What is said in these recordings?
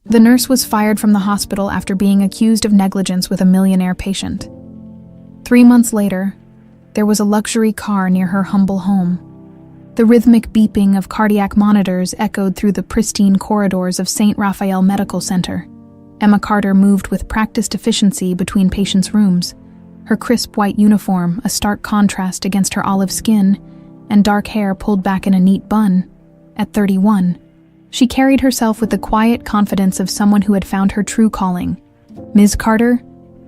The nurse was fired from the hospital after being accused of negligence with a Millionaire patient. 3 months later, there was a luxury car near her humble home. The rhythmic beeping of cardiac monitors echoed through the pristine corridors of St. Raphael Medical Center. Emma Carter moved with practiced efficiency between patients' rooms, her crisp white uniform a stark contrast against her olive skin and dark hair pulled back in a neat bun. At 31, she carried herself with the quiet confidence of someone who had found her true calling. "Ms. Carter,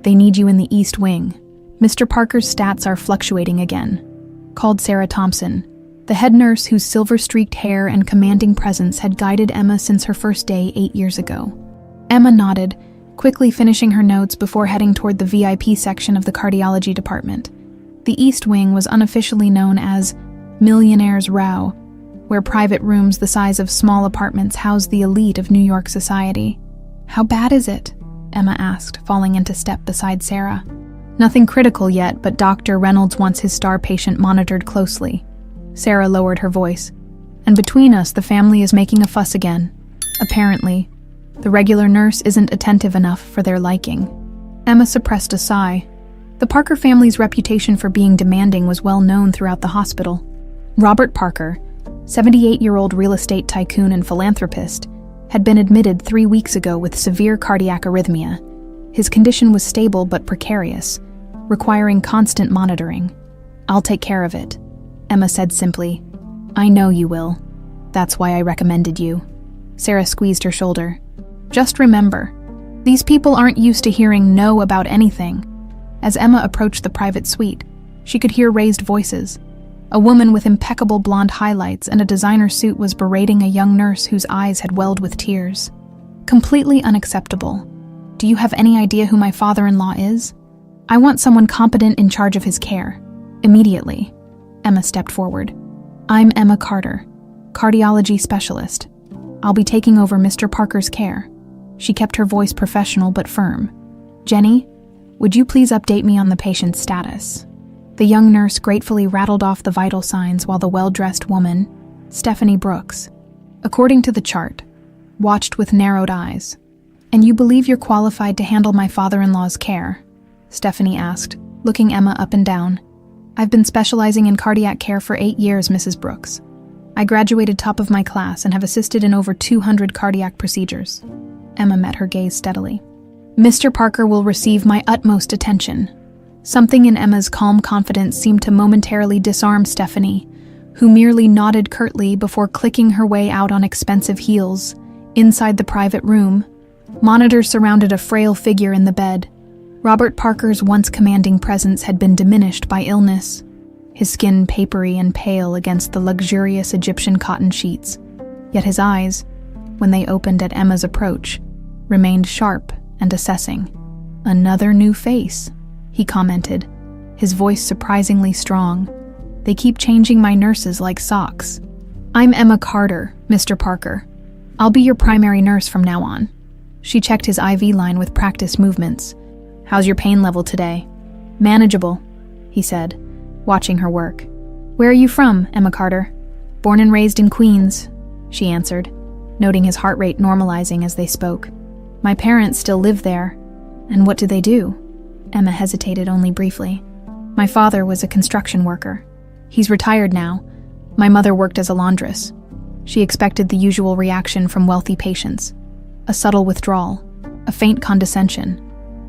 they need you in the East Wing. Mr. Parker's stats are fluctuating again," called Sarah Thompson, the head nurse whose silver-streaked hair and commanding presence had guided Emma since her first day 8 years ago. Emma nodded, quickly finishing her notes before heading toward the VIP section of the cardiology department. The East Wing was unofficially known as Millionaire's Row, where private rooms the size of small apartments housed the elite of New York society. "How bad is it?" Emma asked, falling into step beside Sarah. "Nothing critical yet, but Dr. Reynolds wants his star patient monitored closely." Sarah lowered her voice. "And between us, the family is making a fuss again. Apparently, the regular nurse isn't attentive enough for their liking." Emma suppressed a sigh. The Parker family's reputation for being demanding was well known throughout the hospital. Robert Parker, 78-year-old real estate tycoon and philanthropist, had been admitted 3 weeks ago with severe cardiac arrhythmia. His condition was stable but precarious, requiring constant monitoring. "I'll take care of it," Emma said simply. "I know you will. That's why I recommended you." Sarah squeezed her shoulder. "Just remember, these people aren't used to hearing no about anything." As Emma approached the private suite, she could hear raised voices. A woman with impeccable blonde highlights and a designer suit was berating a young nurse whose eyes had welled with tears. "Completely unacceptable. Do you have any idea who my father-in-law is? I want someone competent in charge of his care. Immediately." Emma stepped forward. "I'm Emma Carter, cardiology specialist. I'll be taking over Mr. Parker's care." She kept her voice professional but firm. "Jenny, would you please update me on the patient's status?" The young nurse gratefully rattled off the vital signs while the well-dressed woman, Stephanie Brooks, according to the chart, watched with narrowed eyes. "And you believe you're qualified to handle my father-in-law's care?" Stephanie asked, looking Emma up and down. "I've been specializing in cardiac care for 8 years, Mrs. Brooks. I graduated top of my class and have assisted in over 200 cardiac procedures." Emma met her gaze steadily. "Mr. Parker will receive my utmost attention." Something in Emma's calm confidence seemed to momentarily disarm Stephanie, who merely nodded curtly before clicking her way out on expensive heels. Inside the private room, monitors surrounded a frail figure in the bed. Robert Parker's once commanding presence had been diminished by illness, his skin papery and pale against the luxurious Egyptian cotton sheets. Yet his eyes, when they opened at Emma's approach, remained sharp and assessing. "Another new face," he commented, his voice surprisingly strong. "They keep changing my nurses like socks." "I'm Emma Carter, Mr. Parker. I'll be your primary nurse from now on." She checked his IV line with practiced movements. "How's your pain level today?" "Manageable," he said, watching her work. "Where are you from, Emma Carter?" "Born and raised in Queens," she answered, noting his heart rate normalizing as they spoke. "My parents still live there." "And what do they do?" Emma hesitated only briefly. "My father was a construction worker. He's retired now. My mother worked as a laundress." She expected the usual reaction from wealthy patients. A subtle withdrawal, a faint condescension.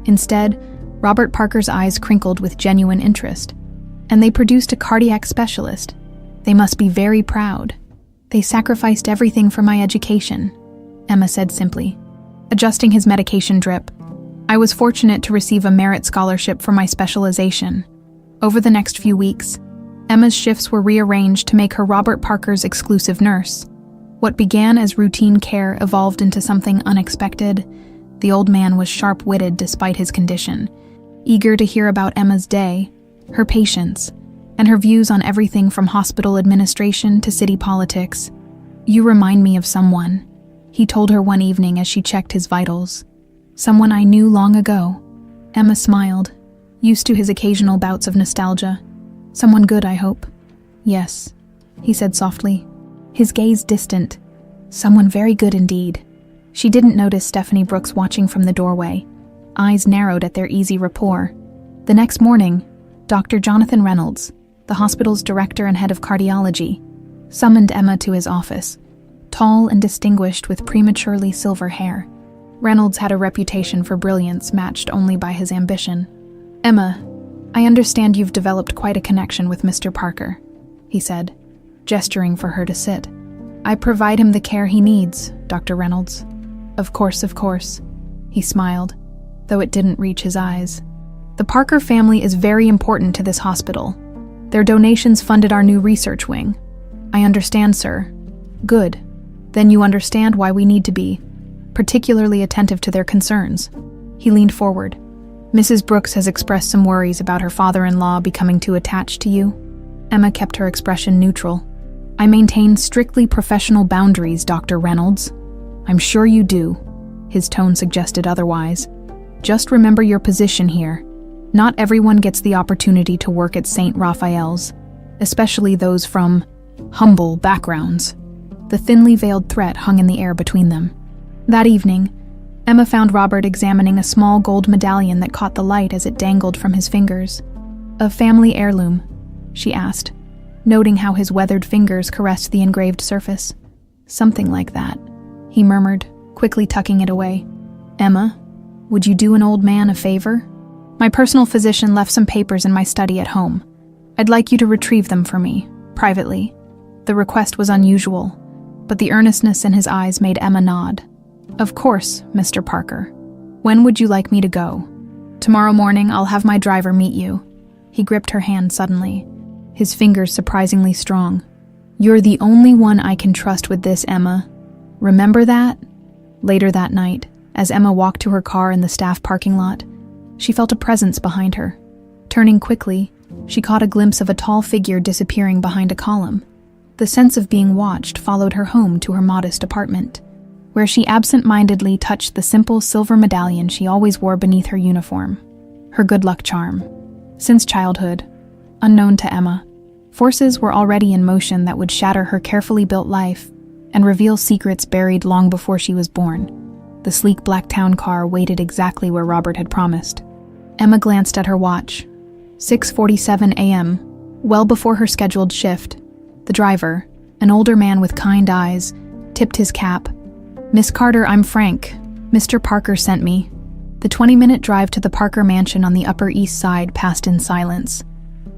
Instead, Robert Parker's eyes crinkled with genuine interest. "And they produced a cardiac specialist. They must be very proud. They sacrificed everything for my education," Emma said simply, adjusting his medication drip. "I was fortunate to receive a merit scholarship for my specialization." Over the next few weeks, Emma's shifts were rearranged to make her Robert Parker's exclusive nurse. What began as routine care evolved into something unexpected. The old man was sharp-witted despite his condition, eager to hear about Emma's day, her patients, and her views on everything from hospital administration to city politics. "You remind me of someone," he told her one evening as she checked his vitals. "Someone I knew long ago." Emma smiled, used to his occasional bouts of nostalgia. "Someone good, I hope." "Yes," he said softly, his gaze distant. "Someone very good indeed." She didn't notice Stephanie Brooks watching from the doorway, eyes narrowed at their easy rapport. The next morning, Dr. Jonathan Reynolds, the hospital's director and head of cardiology, summoned Emma to his office. Tall and distinguished with prematurely silver hair, Reynolds had a reputation for brilliance matched only by his ambition. "Emma, I understand you've developed quite a connection with Mr. Parker," he said, gesturing for her to sit. "I provide him the care he needs, Dr. Reynolds." Of course, he smiled, though it didn't reach his eyes. "The Parker family is very important to this hospital. Their donations funded our new research wing." "I understand, sir." "Good. Then you understand why we need to be particularly attentive to their concerns." He leaned forward. "Mrs. Brooks has expressed some worries about her father-in-law becoming too attached to you." Emma kept her expression neutral. "I maintain strictly professional boundaries, Dr. Reynolds." "I'm sure you do." His tone suggested otherwise. "Just remember your position here. Not everyone gets the opportunity to work at St. Raphael's, especially those from humble backgrounds." The thinly veiled threat hung in the air between them. That evening, Emma found Robert examining a small gold medallion that caught the light as it dangled from his fingers. "A family heirloom?" she asked, noting how his weathered fingers caressed the engraved surface. "Something like that," he murmured, quickly tucking it away. "Emma, would you do an old man a favor? My personal physician left some papers in my study at home. I'd like you to retrieve them for me, privately." The request was unusual, but the earnestness in his eyes made Emma nod. "Of course, Mr. Parker. When would you like me to go?" "Tomorrow morning I'll have my driver meet you." He gripped her hand suddenly, his fingers surprisingly strong. "You're the only one I can trust with this, Emma. Remember that?" Later that night, as Emma walked to her car in the staff parking lot, she felt a presence behind her. Turning quickly, she caught a glimpse of a tall figure disappearing behind a column. The sense of being watched followed her home to her modest apartment, where she absent-mindedly touched the simple silver medallion she always wore beneath her uniform, her good luck charm. Since childhood, unknown to Emma, forces were already in motion that would shatter her carefully built life and reveal secrets buried long before she was born. The sleek black town car waited exactly where Robert had promised. Emma glanced at her watch. 6:47 a.m., well before her scheduled shift. The driver, an older man with kind eyes, tipped his cap. "Miss Carter, I'm Frank. Mr. Parker sent me." The 20-minute drive to the Parker mansion on the Upper East Side passed in silence.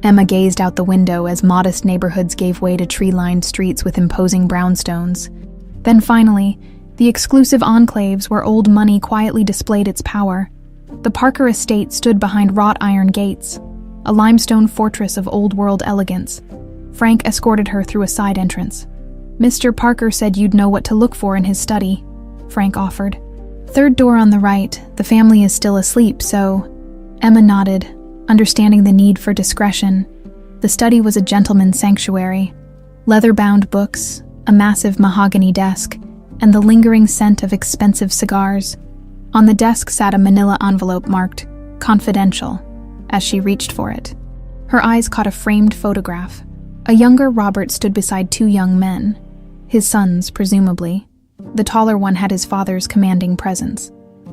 Emma gazed out the window as modest neighborhoods gave way to tree-lined streets with imposing brownstones. Then finally, the exclusive enclaves where old money quietly displayed its power. The Parker estate stood behind wrought iron gates, a limestone fortress of old-world elegance. Frank escorted her through a side entrance. "Mr. Parker said you'd know what to look for in his study," Frank offered. "Third door on the right. The family is still asleep, so..." Emma nodded, understanding the need for discretion. The study was a gentleman's sanctuary. Leather-bound books, a massive mahogany desk, and the lingering scent of expensive cigars. On the desk sat a manila envelope marked "Confidential" as she reached for it. Her eyes caught a framed photograph. A younger Robert stood beside two young men, his sons, presumably. The taller one had his father's commanding presence,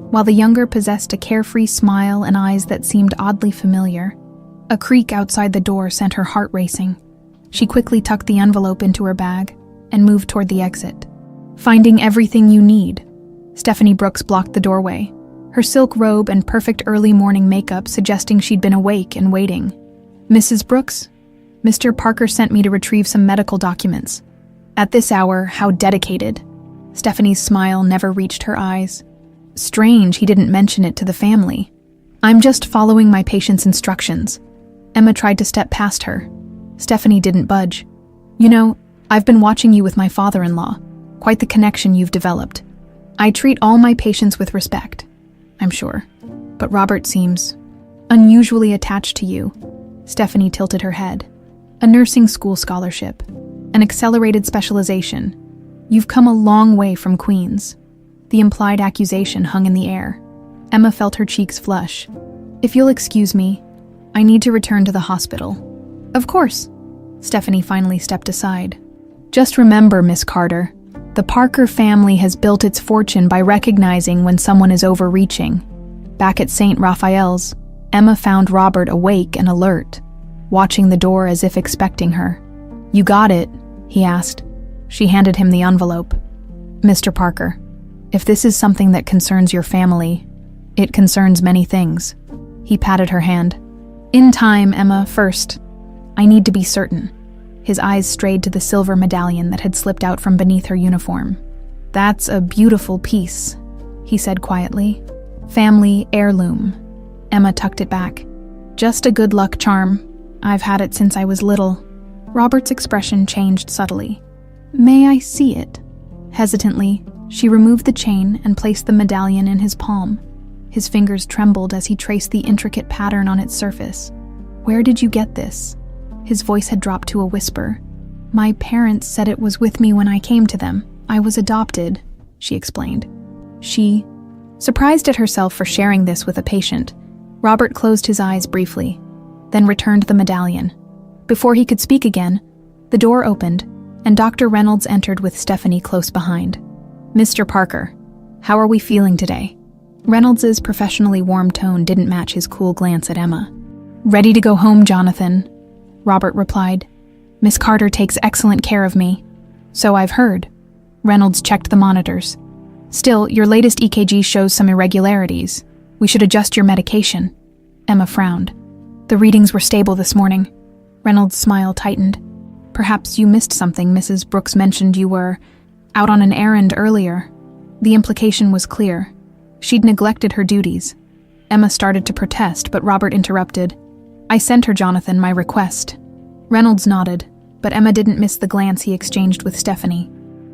while the younger possessed a carefree smile and eyes that seemed oddly familiar. A creak outside the door sent her heart racing. She quickly tucked the envelope into her bag and moved toward the exit. "Finding everything you need." Stephanie Brooks blocked the doorway, her silk robe and perfect early morning makeup suggesting she'd been awake and waiting. "Mrs. Brooks? Mr. Parker sent me to retrieve some medical documents." At this hour, how dedicated. Stephanie's smile never reached her eyes. Strange he didn't mention it to the family. "I'm just following my patient's instructions." Emma tried to step past her. Stephanie didn't budge. "You know, I've been watching you with my father-in-law. Quite the connection you've developed. I treat all my patients with respect, I'm sure. But Robert seems unusually attached to you." Stephanie tilted her head. "A nursing school scholarship, an accelerated specialization. You've come a long way from Queens." The implied accusation hung in the air. Emma felt her cheeks flush. "If you'll excuse me, I need to return to the hospital." "Of course." Stephanie finally stepped aside. "Just remember, Miss Carter, The Parker family has built its fortune by recognizing when someone is overreaching. Back at St. Raphael's, Emma found Robert awake and alert, watching the door as if expecting her. "You got it?" he asked. She handed him the envelope. "Mr. Parker, if this is something that concerns your family, it concerns many things." He patted her hand. "In time, Emma, first. I need to be certain." His eyes strayed to the silver medallion that had slipped out from beneath her uniform. "That's a beautiful piece," he said quietly. "Family heirloom." Emma tucked it back. "Just a good luck charm. I've had it since I was little." Robert's expression changed subtly. "May I see it?" Hesitantly, she removed the chain and placed the medallion in his palm. His fingers trembled as he traced the intricate pattern on its surface. "Where did you get this?" His voice had dropped to a whisper. "My parents said it was with me when I came to them. I was adopted," she explained. She, surprised at herself for sharing this with a patient, Robert closed his eyes briefly, then returned the medallion. Before he could speak again, the door opened, and Dr. Reynolds entered with Stephanie close behind. "Mr. Parker, how are we feeling today?" Reynolds's professionally warm tone didn't match his cool glance at Emma. "Ready to go home, Jonathan," Robert replied. "Miss Carter takes excellent care of me." "So I've heard." Reynolds checked the monitors. "Still, your latest EKG shows some irregularities. We should adjust your medication." Emma frowned. "The readings were stable this morning." Reynolds' smile tightened. "Perhaps you missed something. Mrs. Brooks mentioned you were out on an errand earlier." The implication was clear. She'd neglected her duties. Emma started to protest, but Robert interrupted. "I sent her, Jonathan, my request." Reynolds nodded, but Emma didn't miss the glance he exchanged with Stephanie.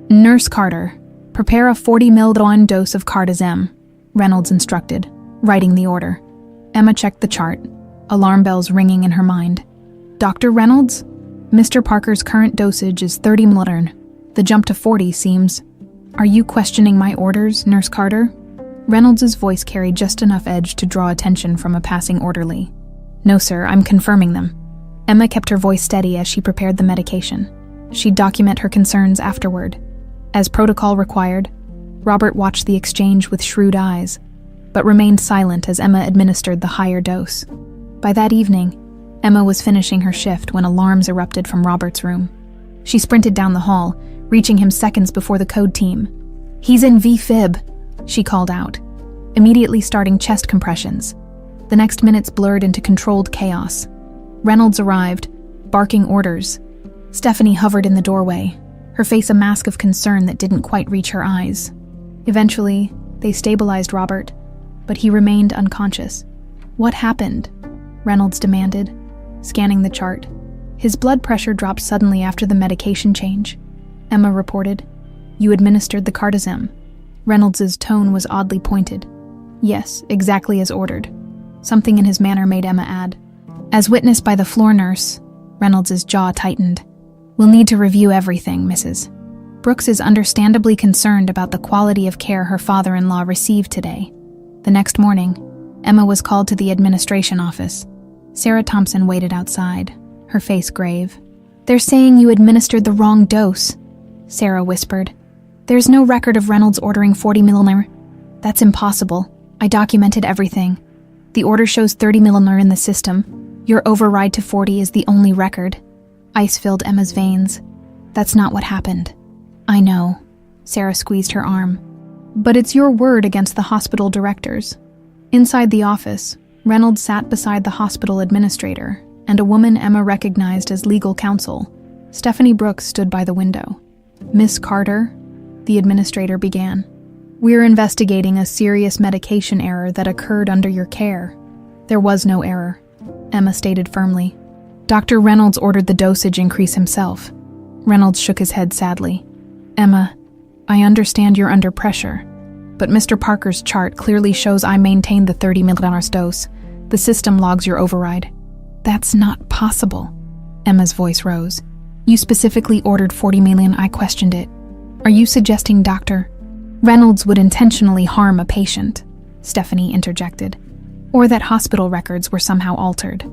"Nurse Carter, prepare a 40 ml dose of cardizem," Reynolds instructed, writing the order. Emma checked the chart, alarm bells ringing in her mind. "Dr. Reynolds? Mr. Parker's current dosage is 30 ml. The jump to 40 seems... Are you questioning my orders, Nurse Carter?" Reynolds' voice carried just enough edge to draw attention from a passing orderly. "No, sir, I'm confirming them." Emma kept her voice steady as she prepared the medication. She'd document her concerns afterward. As protocol required, Robert watched the exchange with shrewd eyes, but remained silent as Emma administered the higher dose. By that evening, Emma was finishing her shift when alarms erupted from Robert's room. She sprinted down the hall, reaching him seconds before the code team. "He's in V-fib," she called out, immediately starting chest compressions. The next minutes blurred into controlled chaos. Reynolds arrived, barking orders. Stephanie hovered in the doorway, her face a mask of concern that didn't quite reach her eyes. Eventually, they stabilized Robert, but he remained unconscious. "What happened?" Reynolds demanded, scanning the chart. His blood pressure dropped suddenly after the medication change. Emma reported, "You administered the cardizem." Reynolds' tone was oddly pointed. "Yes, exactly as ordered." Something in his manner made Emma add, "As witnessed by the floor nurse." Reynolds' jaw tightened. "We'll need to review everything, Mrs. Brooks is understandably concerned about the quality of care her father-in-law received today." The next morning, Emma was called to the administration office. Sarah Thompson waited outside, her face grave. "They're saying you administered the wrong dose," Sarah whispered. "There's no record of Reynolds ordering 40 ml. That's impossible. I documented everything. The order shows 30 ml in the system. Your override to 40 is the only record." Ice filled Emma's veins. "That's not what happened." "I know." Sarah squeezed her arm. "But it's your word against the hospital directors." Inside the office, Reynolds sat beside the hospital administrator, and a woman Emma recognized as legal counsel. Stephanie Brooks stood by the window. "Miss Carter," the administrator began, "we're investigating a serious medication error that occurred under your care." "There was no error," Emma stated firmly. "Dr. Reynolds ordered the dosage increase himself." Reynolds shook his head sadly. "Emma, I understand you're under pressure, but Mr. Parker's chart clearly shows I maintained the 30 ml dose. The system logs your override." "That's not possible." Emma's voice rose. "You specifically ordered 40 million. I questioned it. Are you suggesting Dr. Reynolds would intentionally harm a patient?" Stephanie interjected. "Or that hospital records were somehow altered?"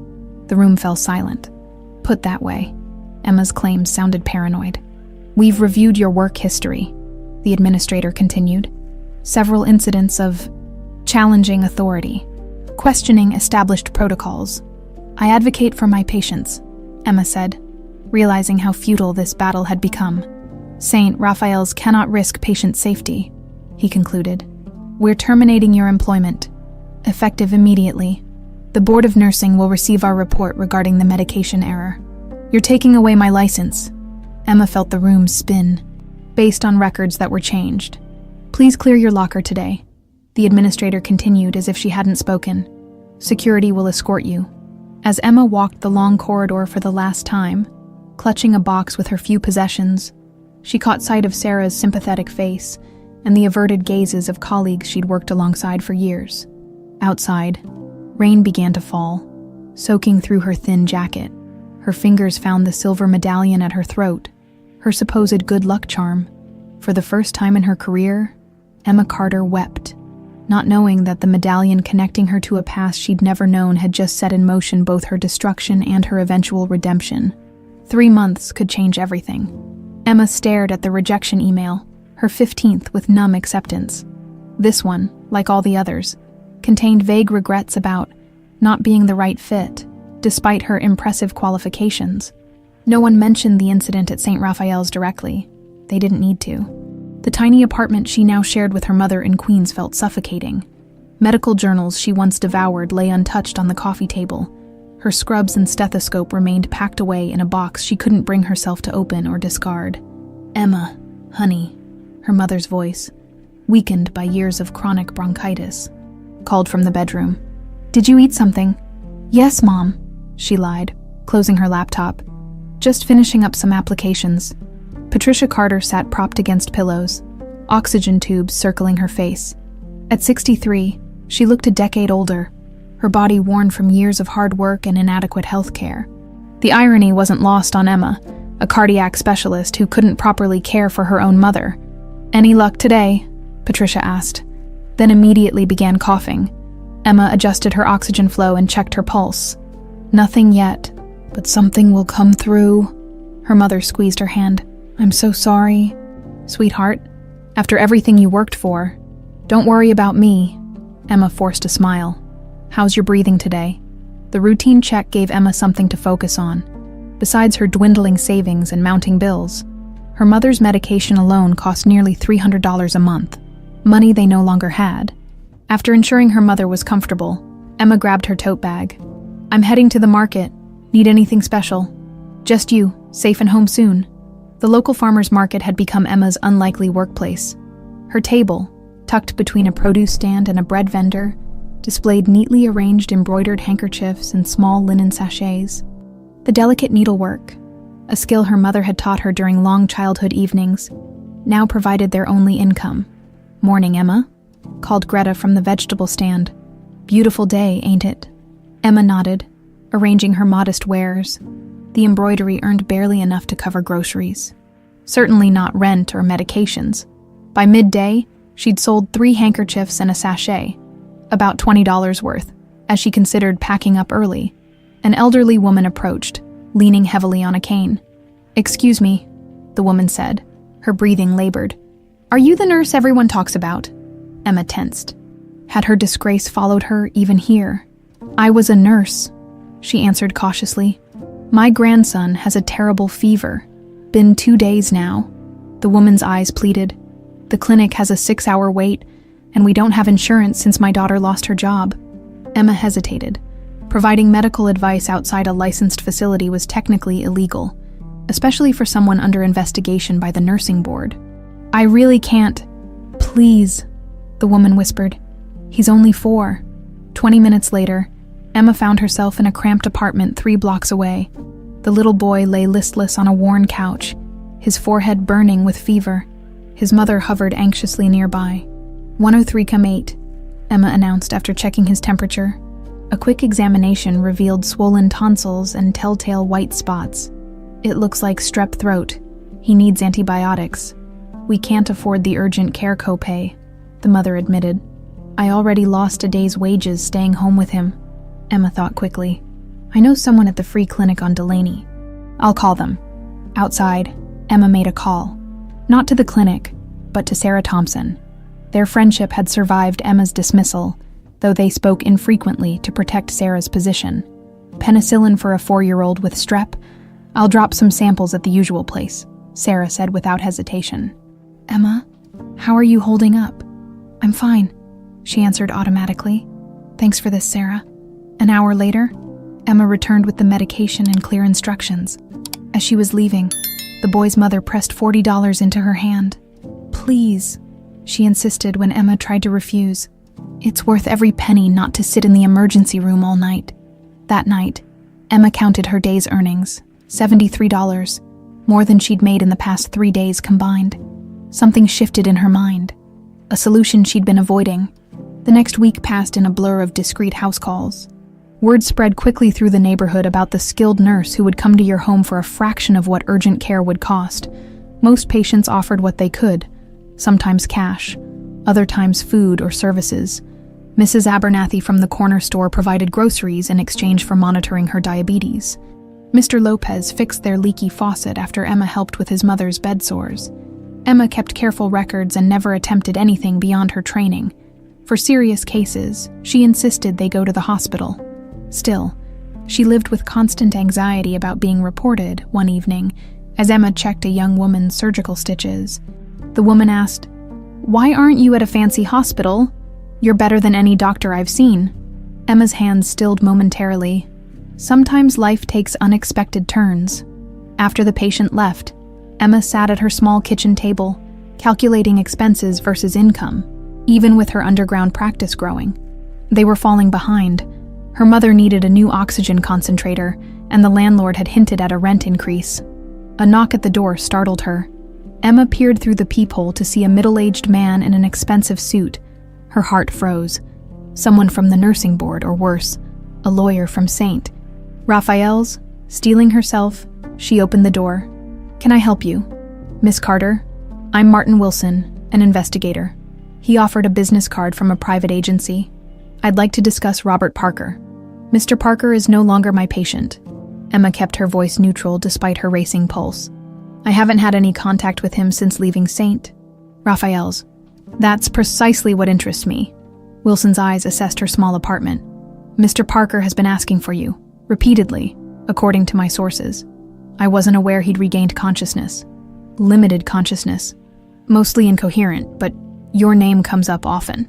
The room fell silent. "Put that way," Emma's claims sounded paranoid. "We've reviewed your work history. the administrator continued. Several incidents of challenging authority, questioning established protocols. I advocate for my patients, Emma said, realizing how futile this battle had become. St. Raphael's cannot risk patient safety, he concluded. We're terminating your employment, effective immediately. The Board of Nursing will receive our report regarding the medication error. You're taking away my license. Emma felt the room spin, based on records that were changed. Please clear your locker today, the administrator continued as if she hadn't spoken. Security will escort you. As Emma walked the long corridor for the last time, clutching a box with her few possessions, she caught sight of Sarah's sympathetic face and the averted gazes of colleagues she'd worked alongside for years. Outside, rain began to fall, soaking through her thin jacket. Her fingers found the silver medallion at her throat, her supposed good luck charm. For the first time in her career, Emma Carter wept, not knowing that the medallion connecting her to a past she'd never known had just set in motion both her destruction and her eventual redemption. 3 months could change everything. Emma stared at the rejection email, her 15th with numb acceptance. This one, like all the others, contained vague regrets about not being the right fit, despite her impressive qualifications. No one mentioned the incident at St. Raphael's directly. They didn't need to. The tiny apartment she now shared with her mother in Queens felt suffocating. Medical journals she once devoured lay untouched on the coffee table. Her scrubs and stethoscope remained packed away in a box she couldn't bring herself to open or discard. Emma, honey, her mother's voice, weakened by years of chronic bronchitis, called from the bedroom. Did you eat something? Yes, Mom, she lied, closing her laptop. Just finishing up some applications. Patricia Carter sat propped against pillows, oxygen tubes circling her face. At 63, she looked a decade older, her body worn from years of hard work and inadequate health care. The irony wasn't lost on Emma, a cardiac specialist who couldn't properly care for her own mother. Any luck today? Patricia asked, then immediately began coughing. Emma adjusted her oxygen flow and checked her pulse. Nothing yet, but something will come through. Her mother squeezed her hand. I'm so sorry. Sweetheart, after everything you worked for, don't worry about me. Emma forced a smile. How's your breathing today? The routine check gave Emma something to focus on. Besides her dwindling savings and mounting bills, her mother's medication alone cost nearly $300 a month, money they no longer had. After ensuring her mother was comfortable, Emma grabbed her tote bag. I'm heading to the market. Need anything special? Just you, safe and home soon. The local farmer's market had become Emma's unlikely workplace. Her table, tucked between a produce stand and a bread vendor, displayed neatly arranged embroidered handkerchiefs and small linen sachets. The delicate needlework, a skill her mother had taught her during long childhood evenings, now provided their only income. Morning, Emma, called Greta from the vegetable stand. Beautiful day, ain't it? Emma nodded, arranging her modest wares. The embroidery earned barely enough to cover groceries. Certainly not rent or medications. By midday, she'd sold 3 handkerchiefs and a sachet, about $20 worth. As she considered packing up early, an elderly woman approached, leaning heavily on a cane. Excuse me, the woman said, her breathing labored. Are you the nurse everyone talks about? Emma tensed. Had her disgrace followed her even here? I was a nurse, she answered cautiously. My grandson has a terrible fever. Been 2 days now. The woman's eyes pleaded. The clinic has a 6-hour wait, and we don't have insurance since my daughter lost her job. Emma hesitated. Providing medical advice outside a licensed facility was technically illegal, especially for someone under investigation by the nursing board. I really can't. Please, the woman whispered. He's only 4. 20 minutes later, Emma found herself in a cramped apartment 3 blocks away. The little boy lay listless on a worn couch, his forehead burning with fever. His mother hovered anxiously nearby. 103,8, Emma announced after checking his temperature. A quick examination revealed swollen tonsils and telltale white spots. It looks like strep throat. He needs antibiotics. We can't afford the urgent care copay, the mother admitted. I already lost a day's wages staying home with him. Emma thought quickly. I know someone at the free clinic on Delaney. I'll call them. Outside, Emma made a call. Not to the clinic, but to Sarah Thompson. Their friendship had survived Emma's dismissal, though they spoke infrequently to protect Sarah's position. "Penicillin for a 4-year-old with strep? I'll drop some samples at the usual place," Sarah said without hesitation. "Emma, how are you holding up?" "I'm fine," she answered automatically. "Thanks for this, Sarah." An hour later, Emma returned with the medication and clear instructions. As she was leaving, the boy's mother pressed $40 into her hand. "Please," she insisted when Emma tried to refuse. "It's worth every penny not to sit in the emergency room all night." That night, Emma counted her day's earnings, $73, more than she'd made in the past 3 days combined. Something shifted in her mind, a solution she'd been avoiding. The next week passed in a blur of discreet house calls. Word spread quickly through the neighborhood about the skilled nurse who would come to your home for a fraction of what urgent care would cost. Most patients offered what they could, sometimes cash, other times food or services. Mrs. Abernathy from the corner store provided groceries in exchange for monitoring her diabetes. Mr. Lopez fixed their leaky faucet after Emma helped with his mother's bed sores. Emma kept careful records and never attempted anything beyond her training. For serious cases, she insisted they go to the hospital. Still, she lived with constant anxiety about being reported one evening as Emma checked a young woman's surgical stitches. The woman asked, "Why aren't you at a fancy hospital? You're better than any doctor I've seen." Emma's hands stilled momentarily. Sometimes life takes unexpected turns. After the patient left, Emma sat at her small kitchen table, calculating expenses versus income, even with her underground practice growing. They were falling behind. Her mother needed a new oxygen concentrator, and the landlord had hinted at a rent increase. A knock at the door startled her. Emma peered through the peephole to see a middle-aged man in an expensive suit. Her heart froze. Someone from the nursing board, or worse, a lawyer from St. Raphael's. Steeling herself, she opened the door. "Can I help you?" "Miss Carter, I'm Martin Wilson, an investigator." He offered a business card from a private agency. "I'd like to discuss Robert Parker." "Mr. Parker is no longer my patient." Emma kept her voice neutral despite her racing pulse. "I haven't had any contact with him since leaving St. Raphael's." "That's precisely what interests me." Wilson's eyes assessed her small apartment. "Mr. Parker has been asking for you, repeatedly, according to my sources. I wasn't aware he'd regained consciousness. Limited consciousness. Mostly incoherent, but your name comes up often."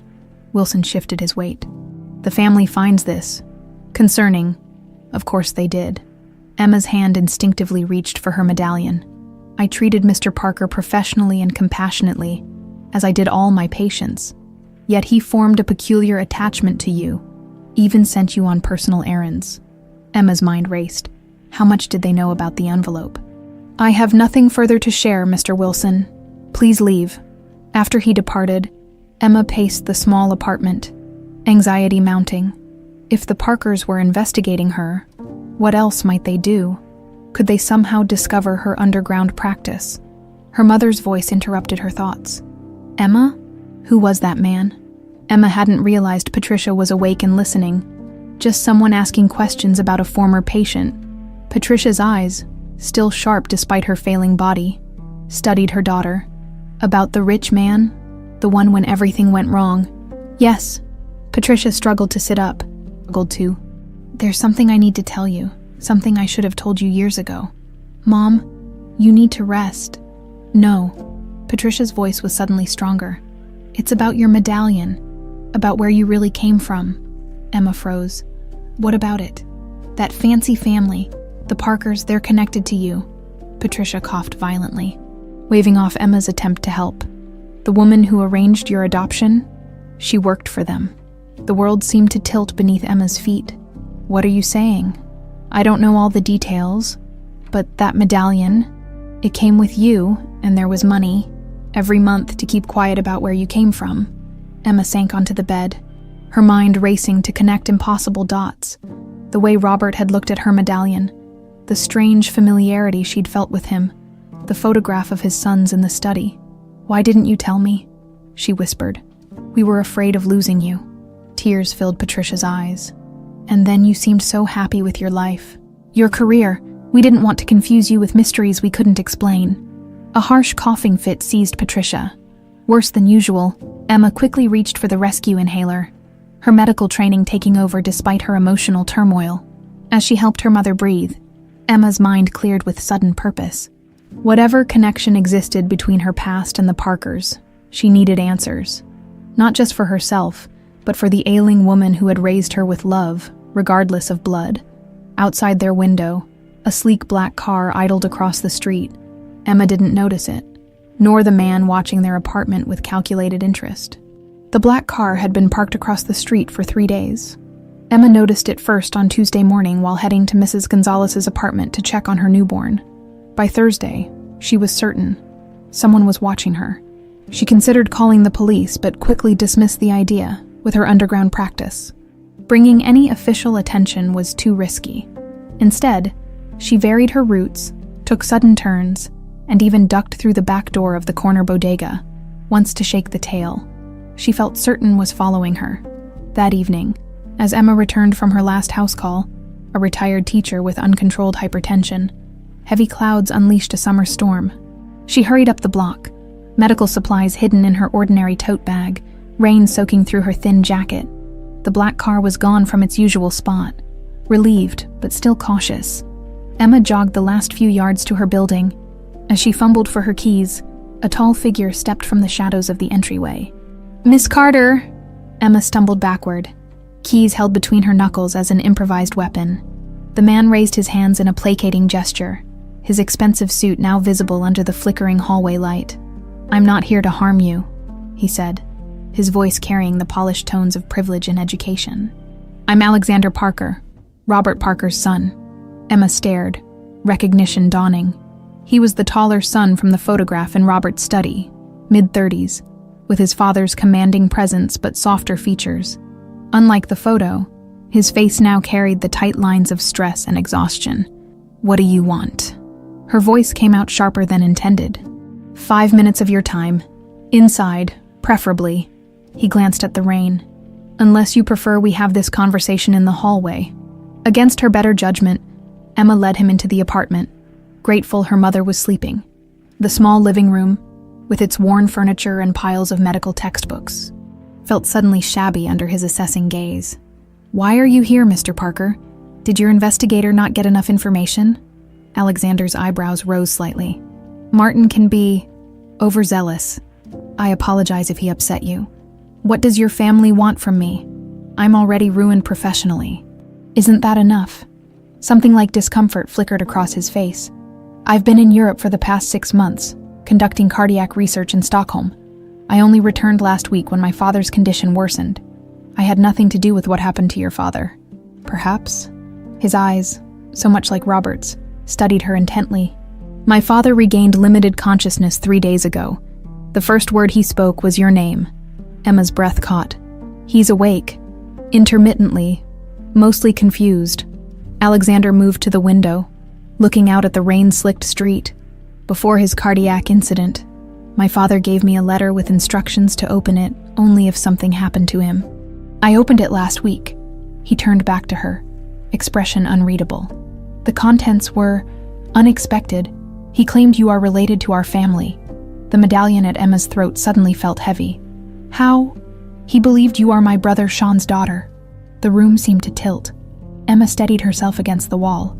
Wilson shifted his weight. "The family finds this concerning." Of course they did. Emma's hand instinctively reached for her medallion. "I treated Mr. Parker professionally and compassionately, as I did all my patients. Yet he formed a peculiar attachment to you, even sent you on personal errands." Emma's mind raced. How much did they know about the envelope? "I have nothing further to share, Mr. Wilson. Please leave." After he departed, Emma paced the small apartment, anxiety mounting. If the Parkers were investigating her, what else might they do? Could they somehow discover her underground practice? Her mother's voice interrupted her thoughts. "Emma? Who was that man?" Emma hadn't realized Patricia was awake and listening. Just someone asking questions about a former patient. Patricia's eyes, still sharp despite her failing body, studied her daughter. "About the rich man? The one when everything went wrong?" "Yes." Patricia struggled to sit up. "There's something I need to tell you, something I should have told you years ago." "Mom, you need to rest." "No." Patricia's voice was suddenly stronger. "It's about your medallion, about where you really came from." Emma froze. "What about it? That fancy family, the Parkers, they're connected to you." Patricia coughed violently, waving off Emma's attempt to help. "The woman who arranged your adoption? She worked for them." The world seemed to tilt beneath Emma's feet. "What are you saying?" "I don't know all the details, but that medallion, it came with you, and there was money, every month to keep quiet about where you came from." Emma sank onto the bed, her mind racing to connect impossible dots. The way Robert had looked at her medallion, the strange familiarity she'd felt with him, the photograph of his sons in the study. "Why didn't you tell me?" she whispered. "We were afraid of losing you." Tears filled Patricia's eyes. "And then you seemed so happy with your life. Your career, we didn't want to confuse you with mysteries we couldn't explain." A harsh coughing fit seized Patricia. Worse than usual, Emma quickly reached for the rescue inhaler, her medical training taking over despite her emotional turmoil. As she helped her mother breathe, Emma's mind cleared with sudden purpose. Whatever connection existed between her past and the Parkers, she needed answers. Not just for herself, but for the ailing woman who had raised her with love, regardless of blood. Outside their window, a sleek black car idled across the street. Emma didn't notice it, nor the man watching their apartment with calculated interest. The black car had been parked across the street for 3 days. Emma noticed it first on Tuesday morning while heading to Mrs. Gonzalez's apartment to check on her newborn. By Thursday, she was certain someone was watching her. She considered calling the police, but quickly dismissed the idea with her underground practice. Bringing any official attention was too risky. Instead, she varied her routes, took sudden turns, and even ducked through the back door of the corner bodega, once to shake the tail. She felt certain was following her. That evening, as Emma returned from her last house call, a retired teacher with uncontrolled hypertension, heavy clouds unleashed a summer storm. She hurried up the block, medical supplies hidden in her ordinary tote bag, rain soaking through her thin jacket. The black car was gone from its usual spot. Relieved, but still cautious, Emma jogged the last few yards to her building. As she fumbled for her keys, a tall figure stepped from the shadows of the entryway. "Miss Carter!" Emma stumbled backward, keys held between her knuckles as an improvised weapon. The man raised his hands in a placating gesture, his expensive suit now visible under the flickering hallway light. "I'm not here to harm you," he said, his voice carrying the polished tones of privilege and education. "I'm Alexander Parker, Robert Parker's son." Emma stared, recognition dawning. He was the taller son from the photograph in Robert's study, mid-30s, with his father's commanding presence but softer features. Unlike the photo, his face now carried the tight lines of stress and exhaustion. "What do you want?" Her voice came out sharper than intended. 5 minutes of your time. Inside, preferably." He glanced at the rain. "Unless you prefer we have this conversation in the hallway." Against her better judgment, Emma led him into the apartment, grateful her mother was sleeping. The small living room, with its worn furniture and piles of medical textbooks, felt suddenly shabby under his assessing gaze. "Why are you here, Mr. Parker? Did your investigator not get enough information?" Alexander's eyebrows rose slightly. "Martin can be overzealous. I apologize if he upset you. What does your family want from me? I'm already ruined professionally." "Isn't that enough?" Something like discomfort flickered across his face. "I've been in Europe for the past 6 months, conducting cardiac research in Stockholm. I only returned last week when my father's condition worsened. I had nothing to do with what happened to your father." "Perhaps?" His eyes, so much like Robert's, studied her intently. "My father regained limited consciousness 3 days ago. The first word he spoke was your name." Emma's breath caught. "He's awake, intermittently, mostly confused." Alexander moved to the window, looking out at the rain-slicked street. "Before his cardiac incident, my father gave me a letter with instructions to open it only if something happened to him. I opened it last week." He turned back to her, expression unreadable. "The contents were unexpected. He claimed you are related to our family." The medallion at Emma's throat suddenly felt heavy. "How?" "He believed you are my brother Sean's daughter." The room seemed to tilt. Emma steadied herself against the wall.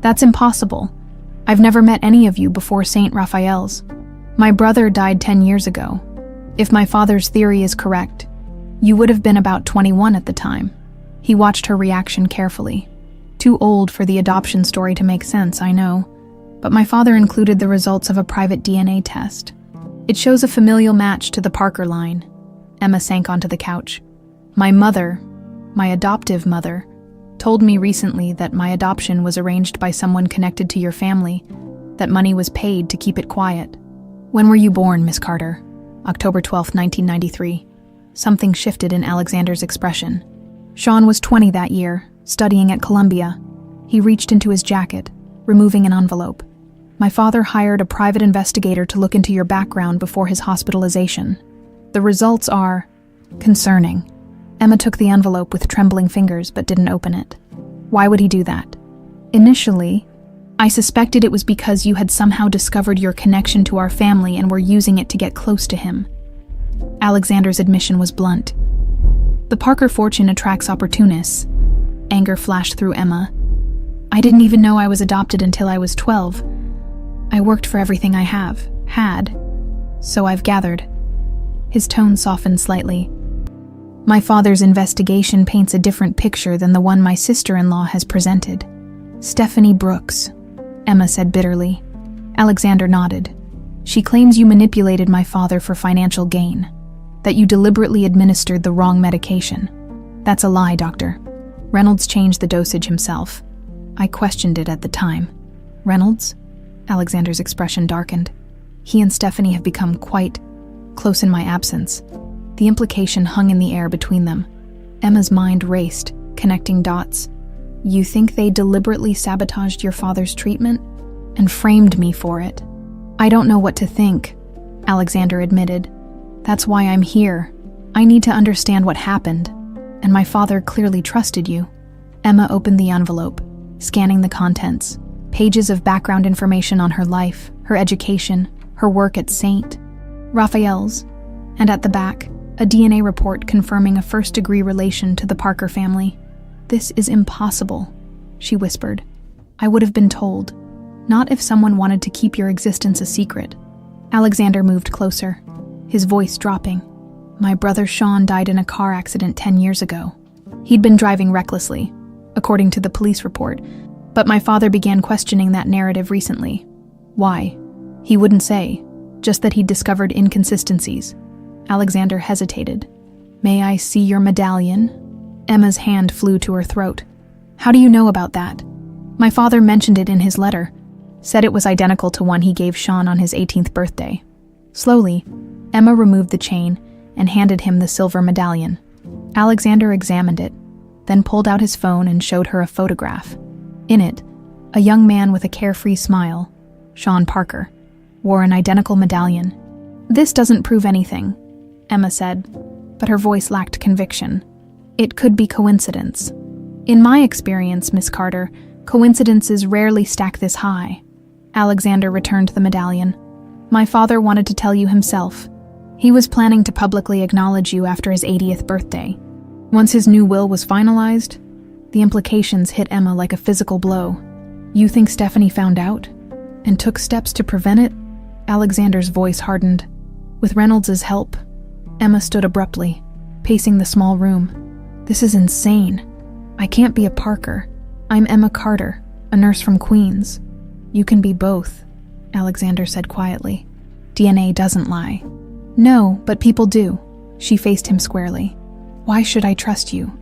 "That's impossible. I've never met any of you before St. Raphael's. My brother died 10 years ago. If my father's theory is correct, you would have been about 21 at the time." He watched her reaction carefully. "Too old for the adoption story to make sense, I know. But my father included the results of a private DNA test. It shows a familial match to the Parker line." Emma sank onto the couch. "My mother, my adoptive mother, told me recently that my adoption was arranged by someone connected to your family, that money was paid to keep it quiet." "When were you born, Miss Carter?" "October 12, 1993. Something shifted in Alexander's expression. "Sean was 20 that year, studying at Columbia." He reached into his jacket, removing an envelope. "My father hired a private investigator to look into your background before his hospitalization. The results are concerning." Emma took the envelope with trembling fingers but didn't open it. "Why would he do that?" "Initially, I suspected it was because you had somehow discovered your connection to our family and were using it to get close to him. Alexander's admission was blunt. The Parker fortune attracts opportunists. Anger flashed through Emma. I didn't even know I was adopted until I was 12. I worked for everything I had. So I've gathered. His tone softened slightly. My father's investigation paints a different picture than the one my sister-in-law has presented. Stephanie Brooks, Emma said bitterly. Alexander nodded. She claims you manipulated my father for financial gain, that you deliberately administered the wrong medication. That's a lie, Doctor. Reynolds changed the dosage himself. I questioned it at the time. Reynolds? Alexander's expression darkened. He and Stephanie have become quite close in my absence. The implication hung in the air between them. Emma's mind raced, connecting dots. You think they deliberately sabotaged your father's treatment? And framed me for it? I don't know what to think, Alexander admitted. That's why I'm here. I need to understand what happened. And my father clearly trusted you. Emma opened the envelope, scanning the contents. Pages of background information on her life, her education, her work at St. Raphael's, and at the back, a DNA report confirming a first-degree relation to the Parker family. This is impossible, she whispered. I would have been told. Not if someone wanted to keep your existence a secret. Alexander moved closer, his voice dropping. My brother Sean died in a car accident 10 years ago. He'd been driving recklessly, according to the police report, but my father began questioning that narrative recently. Why? He wouldn't say, just that he'd discovered inconsistencies. Alexander hesitated. May I see your medallion? Emma's hand flew to her throat. How do you know about that? My father mentioned it in his letter, said it was identical to one he gave Sean on his 18th birthday. Slowly, Emma removed the chain and handed him the silver medallion. Alexander examined it, then pulled out his phone and showed her a photograph. In it, a young man with a carefree smile, Sean Parker, wore an identical medallion. This doesn't prove anything, Emma said, but her voice lacked conviction. It could be coincidence. In my experience, Miss Carter, coincidences rarely stack this high. Alexander returned the medallion. My father wanted to tell you himself. He was planning to publicly acknowledge you after his 80th birthday. Once his new will was finalized, the implications hit Emma like a physical blow. You think Stephanie found out? And took steps to prevent it? Alexander's voice hardened. With Reynolds' help, Emma stood abruptly, pacing the small room. This is insane. I can't be a Parker. I'm Emma Carter, a nurse from Queens. You can be both, Alexander said quietly. DNA doesn't lie. No, but people do. She faced him squarely. Why should I trust you?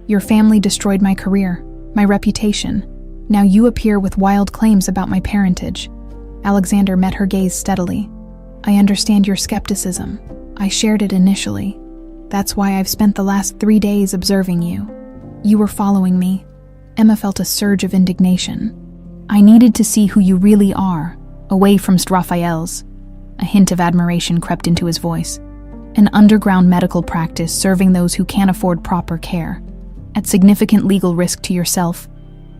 Your family destroyed my career, my reputation. Now you appear with wild claims about my parentage. Alexander met her gaze steadily. I understand your skepticism. I shared it initially. That's why I've spent the last 3 days observing you. You were following me. Emma felt a surge of indignation. I needed to see who you really are, away from Raphael's. A hint of admiration crept into his voice. An underground medical practice serving those who can't afford proper care, at significant legal risk to yourself,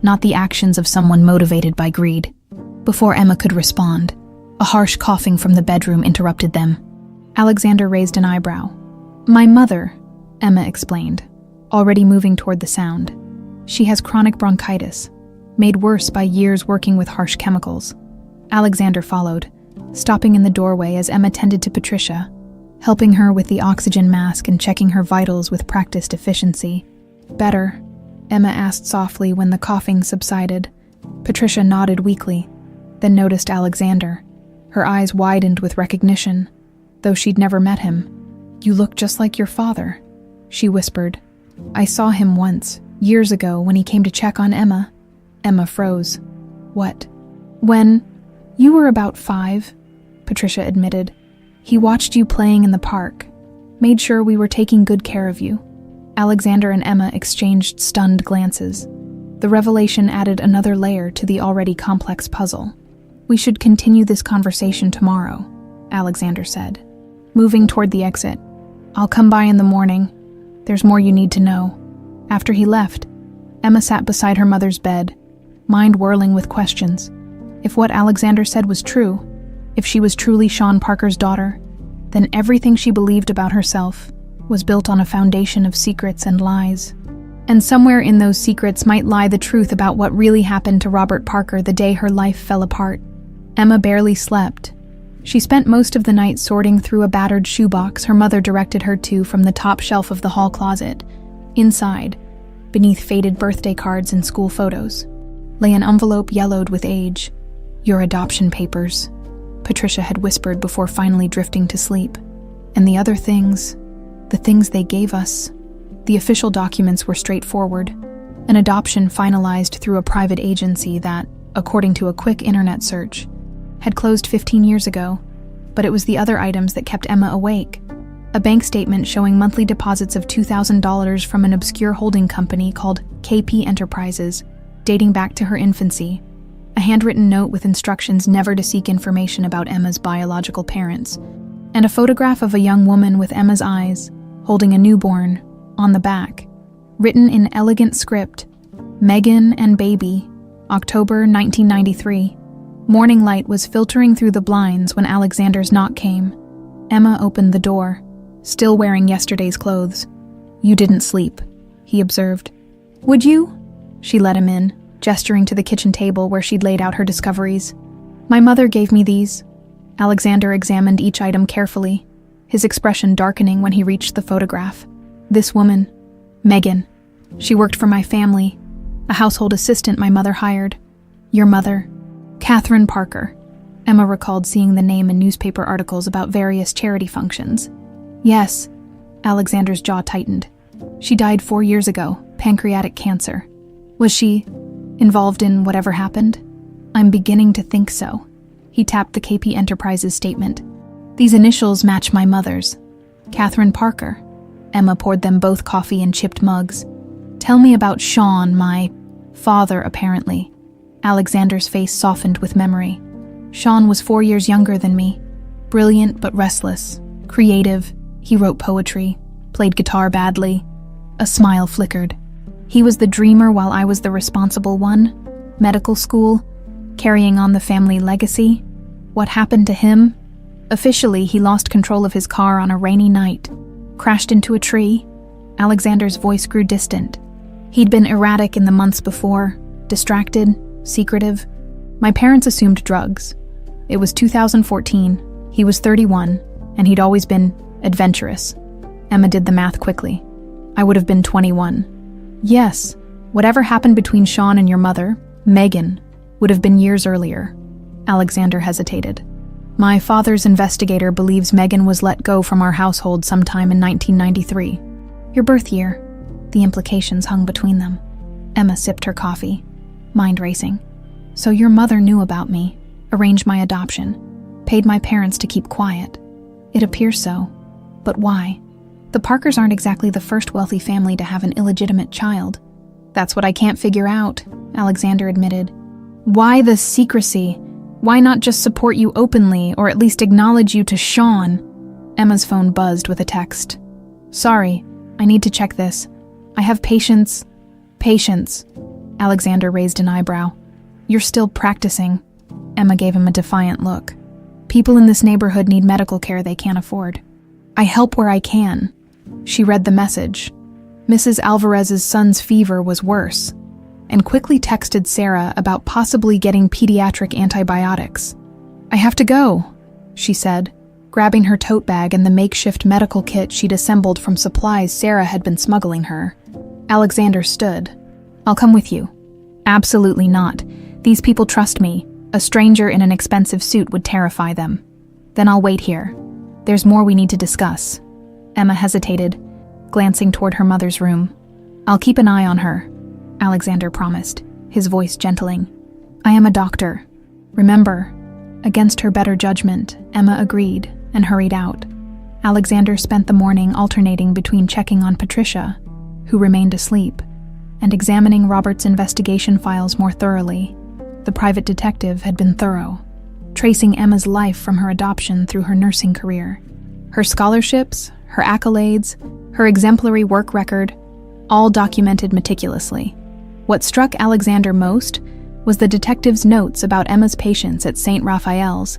not the actions of someone motivated by greed. Before Emma could respond, a harsh coughing from the bedroom interrupted them. Alexander raised an eyebrow. My mother, Emma explained, already moving toward the sound. She has chronic bronchitis, made worse by years working with harsh chemicals. Alexander followed, stopping in the doorway as Emma tended to Patricia, helping her with the oxygen mask and checking her vitals with practiced efficiency. Better, Emma asked softly when the coughing subsided. Patricia nodded weakly, then noticed Alexander. Her eyes widened with recognition, though she'd never met him. You look just like your father, she whispered. I saw him once, years ago, when he came to check on Emma. Emma froze. What? When? You were about 5, Patricia admitted. He watched you playing in the park, made sure we were taking good care of you. Alexander and Emma exchanged stunned glances. The revelation added another layer to the already complex puzzle. We should continue this conversation tomorrow, Alexander said, moving toward the exit. I'll come by in the morning. There's more you need to know. After he left, Emma sat beside her mother's bed, mind whirling with questions. If what Alexander said was true, if she was truly Sean Parker's daughter, then everything she believed about herself was built on a foundation of secrets and lies. And somewhere in those secrets might lie the truth about what really happened to Robert Parker the day her life fell apart. Emma barely slept. She spent most of the night sorting through a battered shoebox her mother directed her to from the top shelf of the hall closet. Inside, beneath faded birthday cards and school photos, lay an envelope yellowed with age. "Your adoption papers," Patricia had whispered before finally drifting to sleep. "And the other things, the things they gave us." The official documents were straightforward. An adoption finalized through a private agency that, according to a quick internet search, had closed 15 years ago. But it was the other items that kept Emma awake. A bank statement showing monthly deposits of $2,000 from an obscure holding company called KP Enterprises, dating back to her infancy. A handwritten note with instructions never to seek information about Emma's biological parents. And a photograph of a young woman with Emma's eyes, holding a newborn, on the back. Written in elegant script, "Megan and Baby, October 1993. Morning light was filtering through the blinds when Alexander's knock came. Emma opened the door, still wearing yesterday's clothes. "You didn't sleep," he observed. "Would you?" She let him in, gesturing to the kitchen table where she'd laid out her discoveries. "My mother gave me these." Alexander examined each item carefully, his expression darkening when he reached the photograph. "This woman, Megan. She worked for my family, a household assistant my mother hired. Your mother, Catherine Parker." Emma recalled seeing the name in newspaper articles about various charity functions. "Yes," Alexander's jaw tightened. "She died 4 years ago, pancreatic cancer. Was she involved in whatever happened?" "I'm beginning to think so." He tapped the KP Enterprises statement. "These initials match my mother's. Catherine Parker." Emma poured them both coffee in chipped mugs. "Tell me about Sean, my father, apparently." Alexander's face softened with memory. "Sean was 4 years younger than me. Brilliant but restless. Creative. He wrote poetry. Played guitar badly." A smile flickered. "He was the dreamer while I was the responsible one. Medical school. Carrying on the family legacy. What happened to him? Officially, he lost control of his car on a rainy night. Crashed into a tree." Alexander's voice grew distant. "He'd been erratic in the months before. Distracted. Secretive. My parents assumed drugs. It was 2014. He was 31, and he'd always been adventurous." Emma did the math quickly. "I would have been 21. Yes, whatever happened between Sean and your mother, Megan, would have been years earlier." Alexander hesitated. "My father's investigator believes Megan was let go from our household sometime in 1993. Your birth year." The implications hung between them. Emma sipped her coffee, mind racing. "So your mother knew about me, arranged my adoption, paid my parents to keep quiet." "It appears so. But why? The Parkers aren't exactly the first wealthy family to have an illegitimate child." "That's what I can't figure out," Alexander admitted. "Why the secrecy? Why not just support you openly, or at least acknowledge you to Sean?" Emma's phone buzzed with a text. "Sorry, I need to check this. I have patients." "Patients." Alexander raised an eyebrow. "You're still practicing." Emma gave him a defiant look. "People in this neighborhood need medical care they can't afford. I help where I can." She read the message. Mrs. Alvarez's son's fever was worse, and quickly texted Sarah about possibly getting pediatric antibiotics. "I have to go," she said, grabbing her tote bag and the makeshift medical kit she'd assembled from supplies Sarah had been smuggling her. Alexander stood. "I'll come with you." "Absolutely not. These people trust me. A stranger in an expensive suit would terrify them." "Then I'll wait here. There's more we need to discuss." Emma hesitated, glancing toward her mother's room. "I'll keep an eye on her," Alexander promised, his voice gentling. "I am a doctor. Remember." Against her better judgment, Emma agreed and hurried out. Alexander spent the morning alternating between checking on Patricia, who remained asleep, and examining Robert's investigation files more thoroughly. The private detective had been thorough, tracing Emma's life from her adoption through her nursing career. Her scholarships, her accolades, her exemplary work record, all documented meticulously. What struck Alexander most was the detective's notes about Emma's patients at St. Raphael's,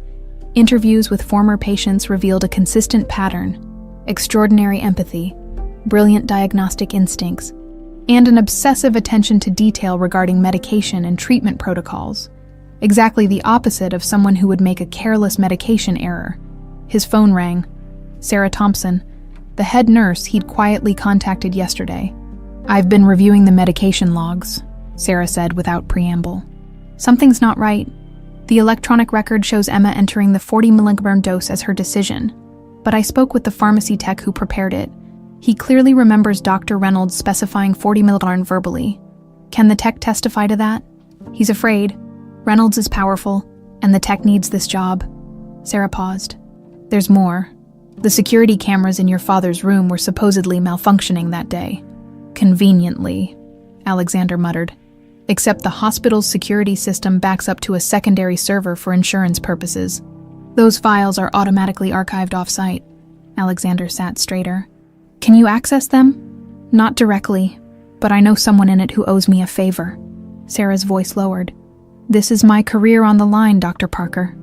Interviews with former patients revealed a consistent pattern: extraordinary empathy, brilliant diagnostic instincts, and an obsessive attention to detail regarding medication and treatment protocols. Exactly the opposite of someone who would make a careless medication error. His phone rang. Sarah Thompson, the head nurse he'd quietly contacted yesterday. "I've been reviewing the medication logs," Sarah said without preamble. "Something's not right. The electronic record shows Emma entering the 40 mg dose as her decision, but I spoke with the pharmacy tech who prepared it. He clearly remembers Dr. Reynolds specifying 40 mg verbally. Can the tech testify to that? He's afraid. Reynolds is powerful, and the tech needs this job." Sarah paused. "There's more. The security cameras in your father's room were supposedly malfunctioning that day." "Conveniently," Alexander muttered. "Except the hospital's security system backs up to a secondary server for insurance purposes. Those files are automatically archived off-site." Alexander sat straighter. "Can you access them?" "Not directly, but I know someone in it who owes me a favor." Sarah's voice lowered. "This is my career on the line, Dr. Parker.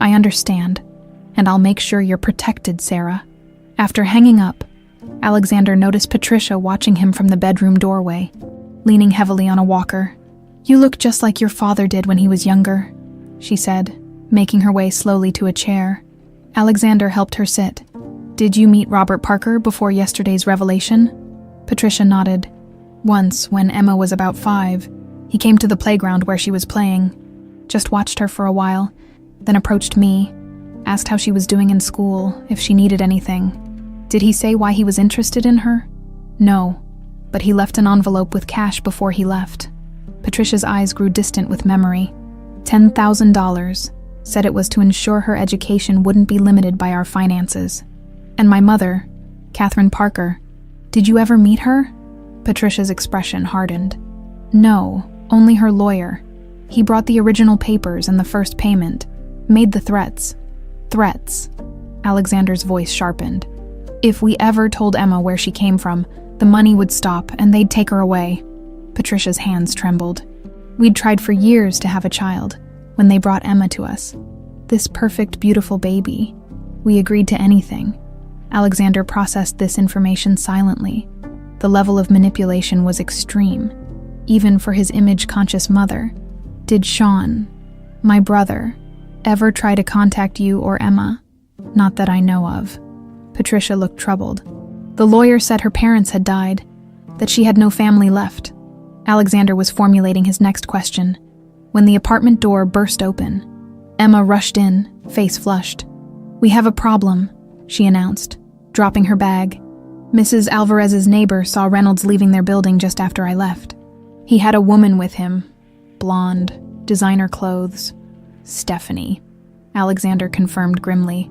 I understand, and I'll make sure you're protected, Sarah." After hanging up, Alexander noticed Patricia watching him from the bedroom doorway, leaning heavily on a walker. "You look just like your father did when he was younger," she said, making her way slowly to a chair. Alexander helped her sit. "Did you meet Robert Parker before yesterday's revelation?" Patricia nodded. "Once, when Emma was about 5, he came to the playground where she was playing. Just watched her for a while, then approached me, asked how she was doing in school, if she needed anything." "Did he say why he was interested in her?" "No, but he left an envelope with cash before he left." Patricia's eyes grew distant with memory. $10,000, said it was to ensure her education wouldn't be limited by our finances. "And my mother, Catherine Parker, did you ever meet her?" Patricia's expression hardened. "No, only her lawyer. He brought the original papers and the first payment, made the threats." "Threats?" Alexander's voice sharpened. "If we ever told Emma where she came from, the money would stop and they'd take her away." Patricia's hands trembled. "We'd tried for years to have a child when they brought Emma to us. This perfect, beautiful baby. We agreed to anything." Alexander processed this information silently. The level of manipulation was extreme, even for his image-conscious mother. "Did Sean, my brother, ever try to contact you or Emma?" "Not that I know of." Patricia looked troubled. "The lawyer said her parents had died, that she had no family left." Alexander was formulating his next question when the apartment door burst open. Emma rushed in, face flushed. "We have a problem," she announced, dropping her bag. "Mrs. Alvarez's neighbor saw Reynolds leaving their building just after I left. He had a woman with him, blonde, designer clothes. Stephanie," Alexander confirmed grimly.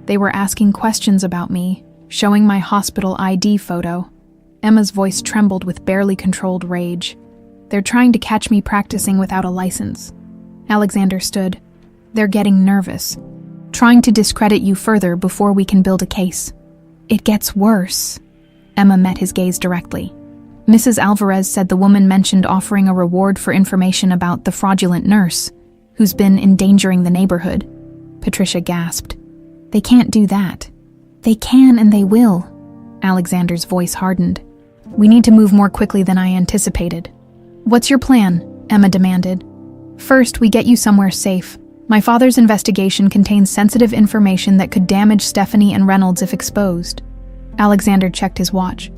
"They were asking questions about me, showing my hospital ID photo." Emma's voice trembled with barely controlled rage. "They're trying to catch me practicing without a license." Alexander stood. "They're getting nervous, trying to discredit you further before we can build a case." "It gets worse." Emma met his gaze directly. "Mrs. Alvarez said the woman mentioned offering a reward for information about the fraudulent nurse, who's been endangering the neighborhood." Patricia gasped. "They can't do that." "They can and they will." Alexander's voice hardened. "We need to move more quickly than I anticipated." "What's your plan?" Emma demanded. "First, we get you somewhere safe. My father's investigation contains sensitive information that could damage Stephanie and Reynolds if exposed." Alexander checked his watch.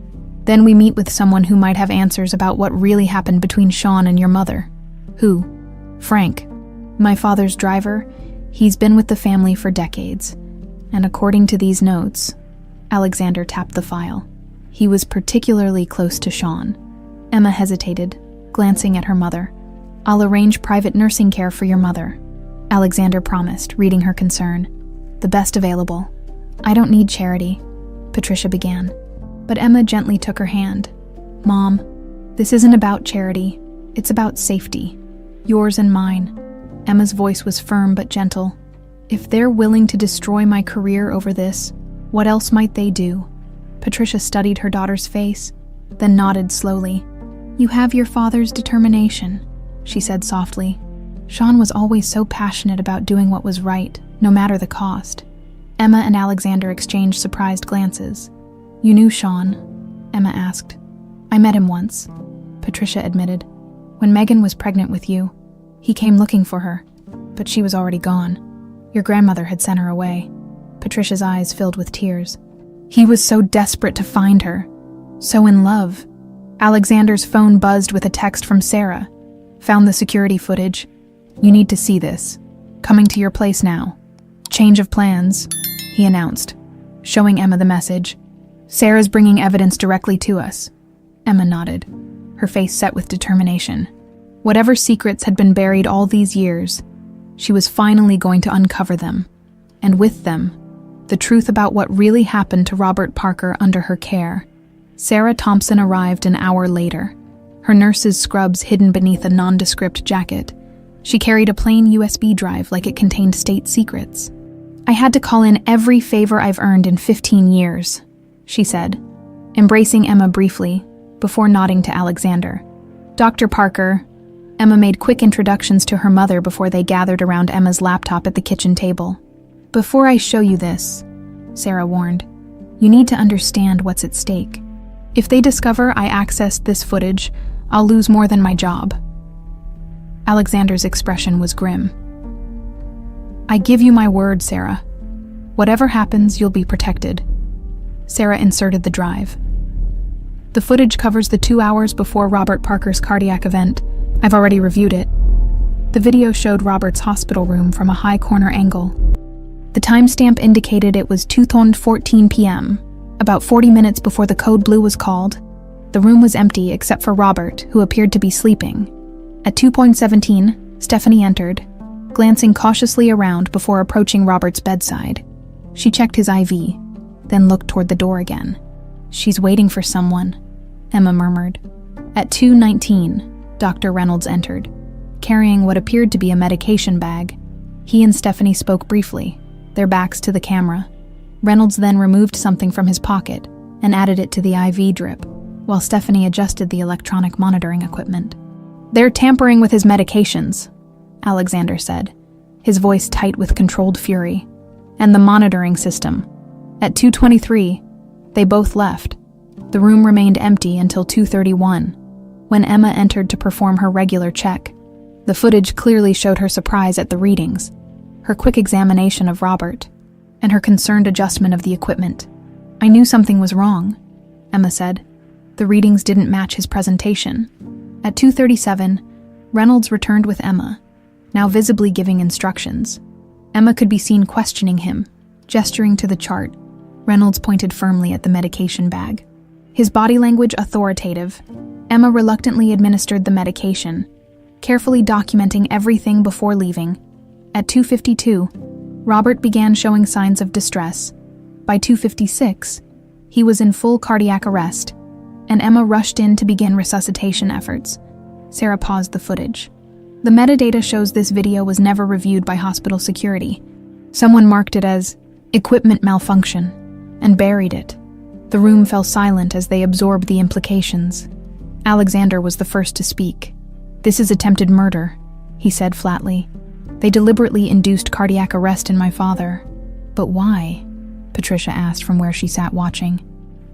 "Then we meet with someone who might have answers about what really happened between Sean and your mother." "Who?" "Frank. My father's driver. He's been with the family for decades. And according to these notes," Alexander tapped the file, "he was particularly close to Sean." Emma hesitated, glancing at her mother. "I'll arrange private nursing care for your mother," Alexander promised, reading her concern. "The best available." "I don't need charity," Patricia began. But Emma gently took her hand. "Mom, this isn't about charity. It's about safety. Yours and mine." Emma's voice was firm but gentle. "If they're willing to destroy my career over this, what else might they do?" Patricia studied her daughter's face, then nodded slowly. "You have your father's determination," she said softly. "Sean was always so passionate about doing what was right, no matter the cost. Emma and Alexander exchanged surprised glances. "You knew Sean?" Emma asked. "I met him once," Patricia admitted. "When Megan was pregnant with you, he came looking for her, but she was already gone. Your grandmother had sent her away." Patricia's eyes filled with tears. He was so desperate to find her, so in love. Alexander's phone buzzed with a text from Sarah. "Found the security footage. You need to see this. Coming to your place now. Change of plans," he announced, showing Emma the message. "Sarah's bringing evidence directly to us." Emma nodded, her face set with determination. Whatever secrets had been buried all these years, she was finally going to uncover them, and with them, the truth about what really happened to Robert Parker under her care. Sarah Thompson arrived an hour later, her nurse's scrubs hidden beneath a nondescript jacket. She carried a plain USB drive like it contained state secrets. "I had to call in every favor I've earned in 15 years, she said, embracing Emma briefly, before nodding to Alexander. "Dr. Parker." Emma made quick introductions to her mother before they gathered around Emma's laptop at the kitchen table. "Before I show you this," Sarah warned, "you need to understand what's at stake. If they discover I accessed this footage, I'll lose more than my job." Alexander's expression was grim. "I give you my word, Sarah. Whatever happens, you'll be protected." Sarah inserted the drive. "The footage covers the 2 hours before Robert Parker's cardiac event. I've already reviewed it." The video showed Robert's hospital room from a high corner angle. The timestamp indicated it was 2:14 p.m., about 40 minutes before the code blue was called. The room was empty except for Robert, who appeared to be sleeping. At 2:17, Stephanie entered, glancing cautiously around before approaching Robert's bedside. She checked his IV, then looked toward the door again. "She's waiting for someone," Emma murmured. At 2:19, Dr. Reynolds entered, carrying what appeared to be a medication bag. He and Stephanie spoke briefly, their backs to the camera. Reynolds then removed something from his pocket and added it to the IV drip, while Stephanie adjusted the electronic monitoring equipment. "They're tampering with his medications," Alexander said, his voice tight with controlled fury, "and the monitoring system." At 2:23, they both left. The room remained empty until 2:31, when Emma entered to perform her regular check. The footage clearly showed her surprise at the readings, her quick examination of Robert, and her concerned adjustment of the equipment. "I knew something was wrong," Emma said. The readings didn't match his presentation. At 2:37, Reynolds returned with Emma, now visibly giving instructions. Emma could be seen questioning him, gesturing to the chart. Reynolds pointed firmly at the medication bag. His body language authoritative, Emma reluctantly administered the medication, carefully documenting everything before leaving. At 2:52, Robert began showing signs of distress. By 2:56, he was in full cardiac arrest, and Emma rushed in to begin resuscitation efforts. Sarah paused the footage. The metadata shows this video was never reviewed by hospital security. Someone marked it as equipment malfunction and buried it. The room fell silent as they absorbed the implications. Alexander was the first to speak. "This is attempted murder," he said flatly. "They deliberately induced cardiac arrest in my father." "But why?" Patricia asked from where she sat watching.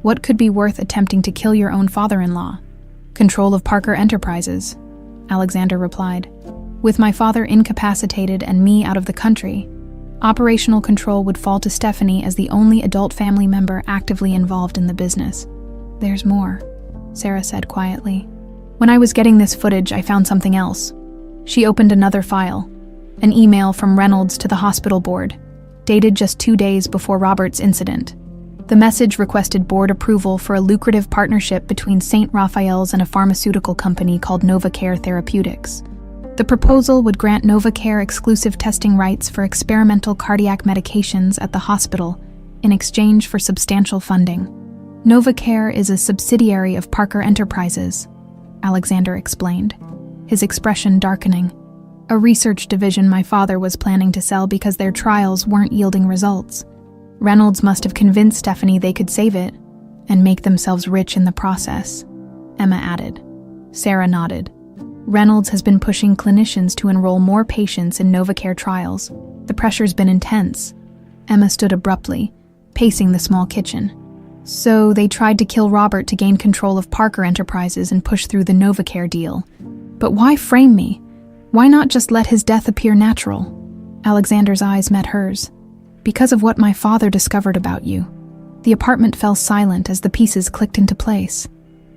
"What could be worth attempting to kill your own father-in-law?" "Control of Parker Enterprises," Alexander replied. "With my father incapacitated and me out of the country, operational control would fall to Stephanie as the only adult family member actively involved in the business." "There's more," Sarah said quietly. "When I was getting this footage, I found something else." She opened another file, an email from Reynolds to the hospital board, dated just 2 days before Robert's incident. The message requested board approval for a lucrative partnership between St. Raphael's and a pharmaceutical company called NovaCare Therapeutics. The proposal would grant NovaCare exclusive testing rights for experimental cardiac medications at the hospital in exchange for substantial funding. NovaCare is a subsidiary of Parker Enterprises, Alexander explained, his expression darkening. "A research division my father was planning to sell because their trials weren't yielding results. Reynolds must have convinced Stephanie they could save it and make themselves rich in the process," Emma added. Sarah nodded. "Reynolds has been pushing clinicians to enroll more patients in NovaCare trials. The pressure's been intense. Emma stood abruptly, pacing the small kitchen. So they tried to kill Robert to gain control of Parker Enterprises and push through the NovaCare deal. But why frame me? Why not just let his death appear natural? Alexander's eyes met hers. Because of what my father discovered about you. The apartment fell silent as the pieces clicked into place.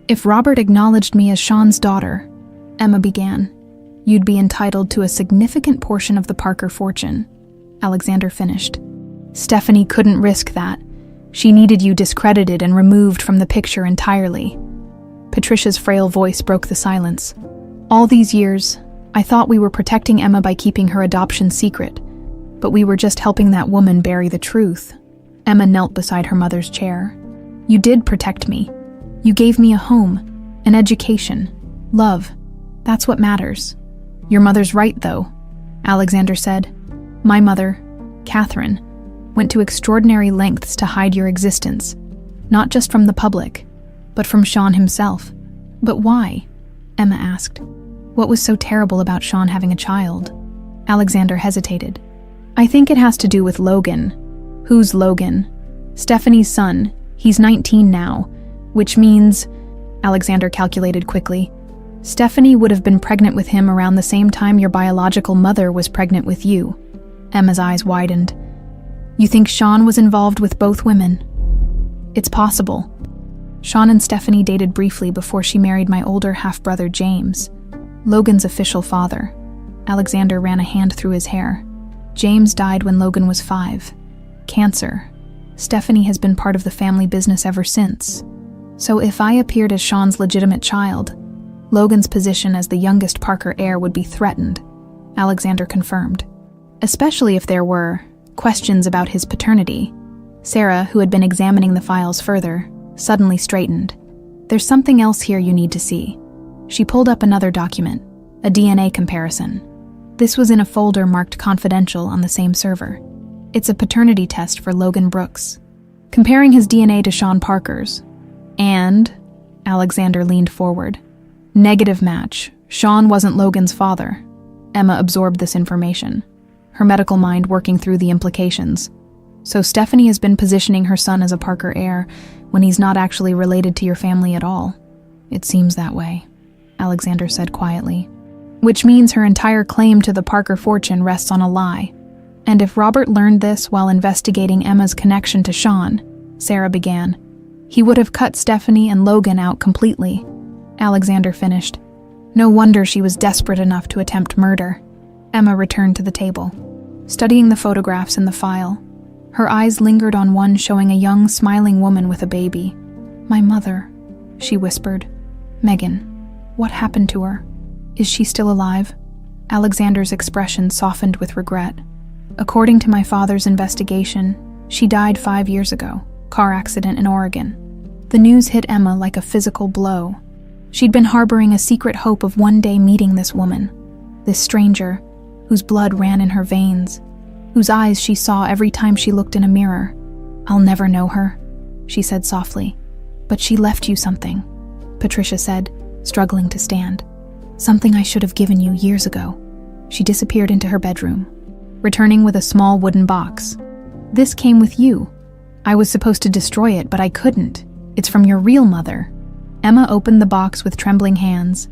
If Robert acknowledged me as Sean's daughter, Emma began, you'd be entitled to a significant portion of the Parker fortune. Alexander finished. Stephanie couldn't risk that. She needed you discredited and removed from the picture entirely. Patricia's frail voice broke the silence. All these years, I thought we were protecting Emma by keeping her adoption secret, but we were just helping that woman bury the truth. Emma knelt beside her mother's chair. You did protect me. You gave me a home, an education, love. That's what matters. Your mother's right, though, Alexander said. My mother, Catherine, went to extraordinary lengths to hide your existence, not just from the public, but from Sean himself. But why? Emma asked. What was so terrible about Sean having a child? Alexander hesitated. I think it has to do with Logan. Who's Logan? Stephanie's son. He's 19 now, which means, Alexander calculated quickly, Stephanie would have been pregnant with him around the same time your biological mother was pregnant with you. Emma's eyes widened. You think Sean was involved with both women? It's possible. Sean and Stephanie dated briefly before she married my older half-brother James, Logan's official father. Alexander ran a hand through his hair. James died when Logan was 5. Cancer. Stephanie has been part of the family business ever since. So if I appeared as Sean's legitimate child, Logan's position as the youngest Parker heir would be threatened, Alexander confirmed. Especially if there were questions about his paternity. Sarah, who had been examining the files further, suddenly straightened. There's something else here you need to see. She pulled up another document, a DNA comparison. This was in a folder marked confidential on the same server. It's a paternity test for Logan Brooks, comparing his DNA to Sean Parker's. And, Alexander leaned forward, negative match. Sean wasn't Logan's father. Emma absorbed this information, her medical mind working through the implications. So Stephanie has been positioning her son as a Parker heir when he's not actually related to your family at all. It seems that way, Alexander said quietly. Which means her entire claim to the Parker fortune rests on a lie. And if Robert learned this while investigating Emma's connection to Sean, Sarah began, he would have cut Stephanie and Logan out completely. Alexander finished. No wonder she was desperate enough to attempt murder. Emma returned to the table, studying the photographs in the file. Her eyes lingered on one showing a young, smiling woman with a baby. My mother, she whispered. Megan, what happened to her? Is she still alive? Alexander's expression softened with regret. According to my father's investigation, she died 5 years ago, car accident in Oregon. The news hit Emma like a physical blow. She'd been harboring a secret hope of one day meeting this woman, this stranger, whose blood ran in her veins, whose eyes she saw every time she looked in a mirror. I'll never know her, she said softly. But she left you something, Patricia said, struggling to stand. Something I should have given you years ago. She disappeared into her bedroom, returning with a small wooden box. This came with you. I was supposed to destroy it, but I couldn't. It's from your real mother. Emma opened the box with trembling hands.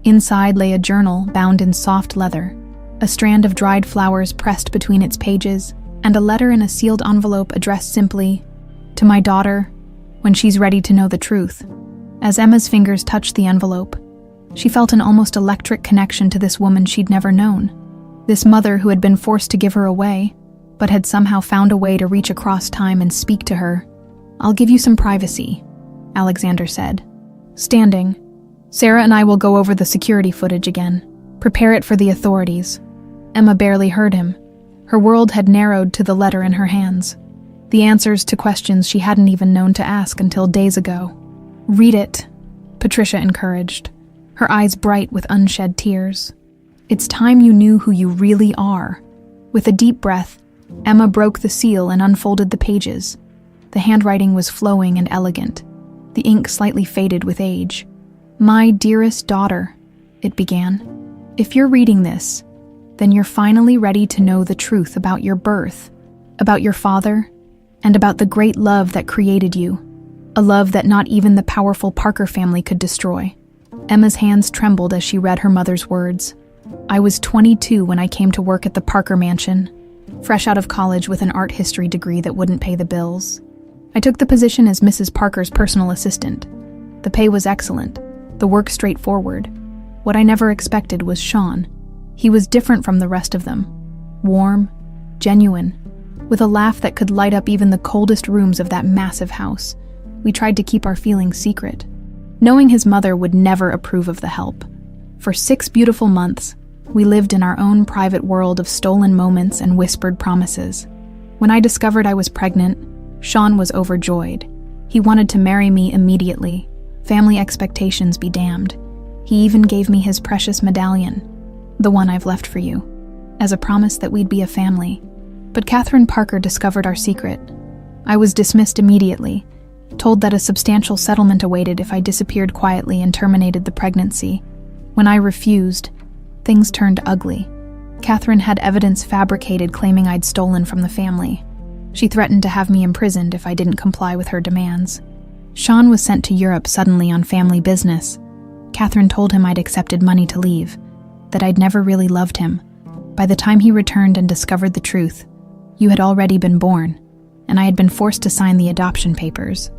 Inside lay a journal bound in soft leather, a strand of dried flowers pressed between its pages, and a letter in a sealed envelope addressed simply, to my daughter, when she's ready to know the truth. As Emma's fingers touched the envelope, she felt an almost electric connection to this woman she'd never known. This mother who had been forced to give her away, but had somehow found a way to reach across time and speak to her. I'll give you some privacy, Alexander said. Standing, Sarah and I will go over the security footage again. Prepare it for the authorities. Emma barely heard him. Her world had narrowed to the letter in her hands. The answers to questions she hadn't even known to ask until days ago. Read it, Patricia encouraged, her eyes bright with unshed tears. It's time you knew who you really are. With a deep breath, Emma broke the seal and unfolded the pages. The handwriting was flowing and elegant, the ink slightly faded with age. My dearest daughter, it began. If you're reading this, then you're finally ready to know the truth about your birth, about your father, and about the great love that created you, a love that not even the powerful Parker family could destroy. Emma's hands trembled as she read her mother's words. I was 22 when I came to work at the Parker mansion, fresh out of college with an art history degree that wouldn't pay the bills. I took the position as Mrs. Parker's personal assistant. The pay was excellent, the work straightforward. What I never expected was Sean. He was different from the rest of them. Warm, genuine, with a laugh that could light up even the coldest rooms of that massive house. We tried to keep our feelings secret, knowing his mother would never approve of the help. For 6 beautiful months, we lived in our own private world of stolen moments and whispered promises. When I discovered I was pregnant, Sean was overjoyed. He wanted to marry me immediately. Family expectations be damned. He even gave me his precious medallion, the one I've left for you, as a promise that we'd be a family. But Catherine Parker discovered our secret. I was dismissed immediately, told that a substantial settlement awaited if I disappeared quietly and terminated the pregnancy. When I refused, things turned ugly. Catherine had evidence fabricated claiming I'd stolen from the family. She threatened to have me imprisoned if I didn't comply with her demands. Sean was sent to Europe suddenly on family business. Catherine told him I'd accepted money to leave, that I'd never really loved him. By the time he returned and discovered the truth, you had already been born, and I had been forced to sign the adoption papers.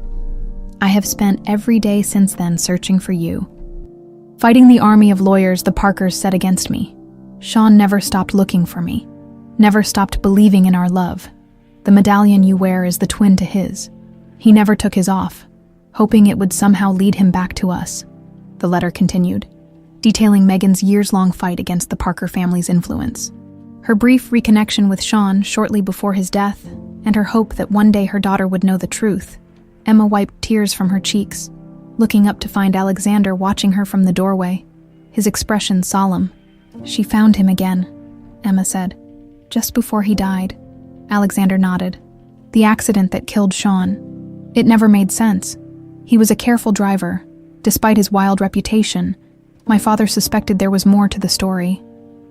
I have spent every day since then searching for you, fighting the army of lawyers the Parkers set against me. Sean never stopped looking for me, never stopped believing in our love. The medallion you wear is the twin to his. He never took his off, hoping it would somehow lead him back to us. The letter continued, detailing Megan's years-long fight against the Parker family's influence, her brief reconnection with Sean shortly before his death, and her hope that one day her daughter would know the truth. Emma wiped tears from her cheeks, looking up to find Alexander watching her from the doorway, his expression solemn. She found him again, Emma said. Just before he died. Alexander nodded. The accident that killed Sean. It never made sense. He was a careful driver. Despite his wild reputation, my father suspected there was more to the story.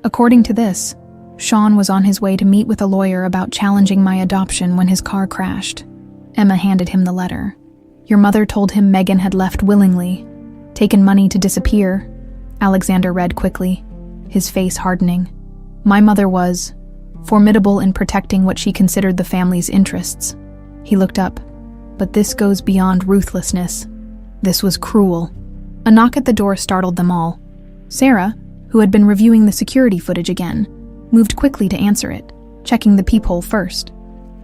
According to this, Sean was on his way to meet with a lawyer about challenging my adoption when his car crashed. Emma handed him the letter. Your mother told him Megan had left willingly, taken money to disappear. Alexander read quickly, his face hardening. My mother was formidable in protecting what she considered the family's interests. He looked up. But this goes beyond ruthlessness. This was cruel. A knock at the door startled them all. Sarah, who had been reviewing the security footage again, moved quickly to answer it, checking the peephole first.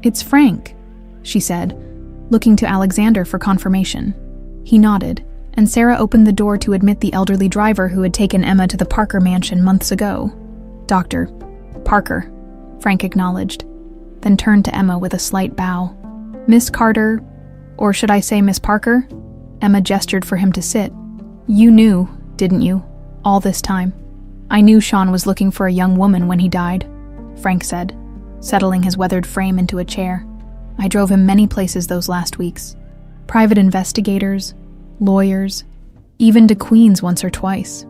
It's Frank, she said, looking to Alexander for confirmation. He nodded, and Sarah opened the door to admit the elderly driver who had taken Emma to the Parker mansion months ago. Dr. Parker, Frank acknowledged, then turned to Emma with a slight bow. Miss Carter, or should I say Miss Parker? Emma gestured for him to sit. You knew, didn't you, all this time? I knew Sean was looking for a young woman when he died, Frank said, settling his weathered frame into a chair. I drove him many places those last weeks. Private investigators, lawyers, even to Queens once or twice.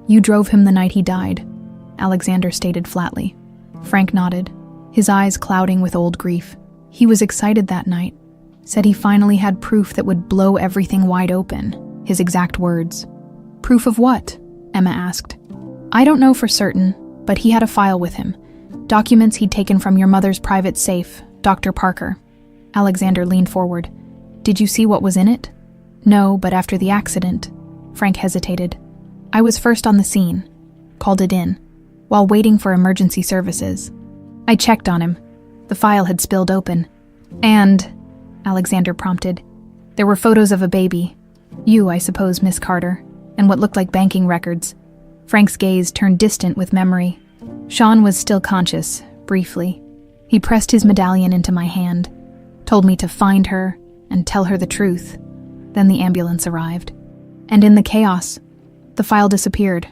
You drove him the night he died, Alexander stated flatly. Frank nodded, his eyes clouding with old grief. He was excited that night, said he finally had proof that would blow everything wide open, his exact words. Proof of what? Emma asked. I don't know for certain, but he had a file with him. Documents he'd taken from your mother's private safe, Dr. Parker. Alexander leaned forward. Did you see what was in it? No, but after the accident. Frank hesitated. I was first on the scene, called it in, while waiting for emergency services. I checked on him. The file had spilled open. And, Alexander prompted, there were photos of a baby. You, I suppose, Miss Carter, and what looked like banking records. Frank's gaze turned distant with memory. Sean was still conscious, briefly. He pressed his medallion into my hand, told me to find her and tell her the truth. Then the ambulance arrived. And in the chaos, the file disappeared.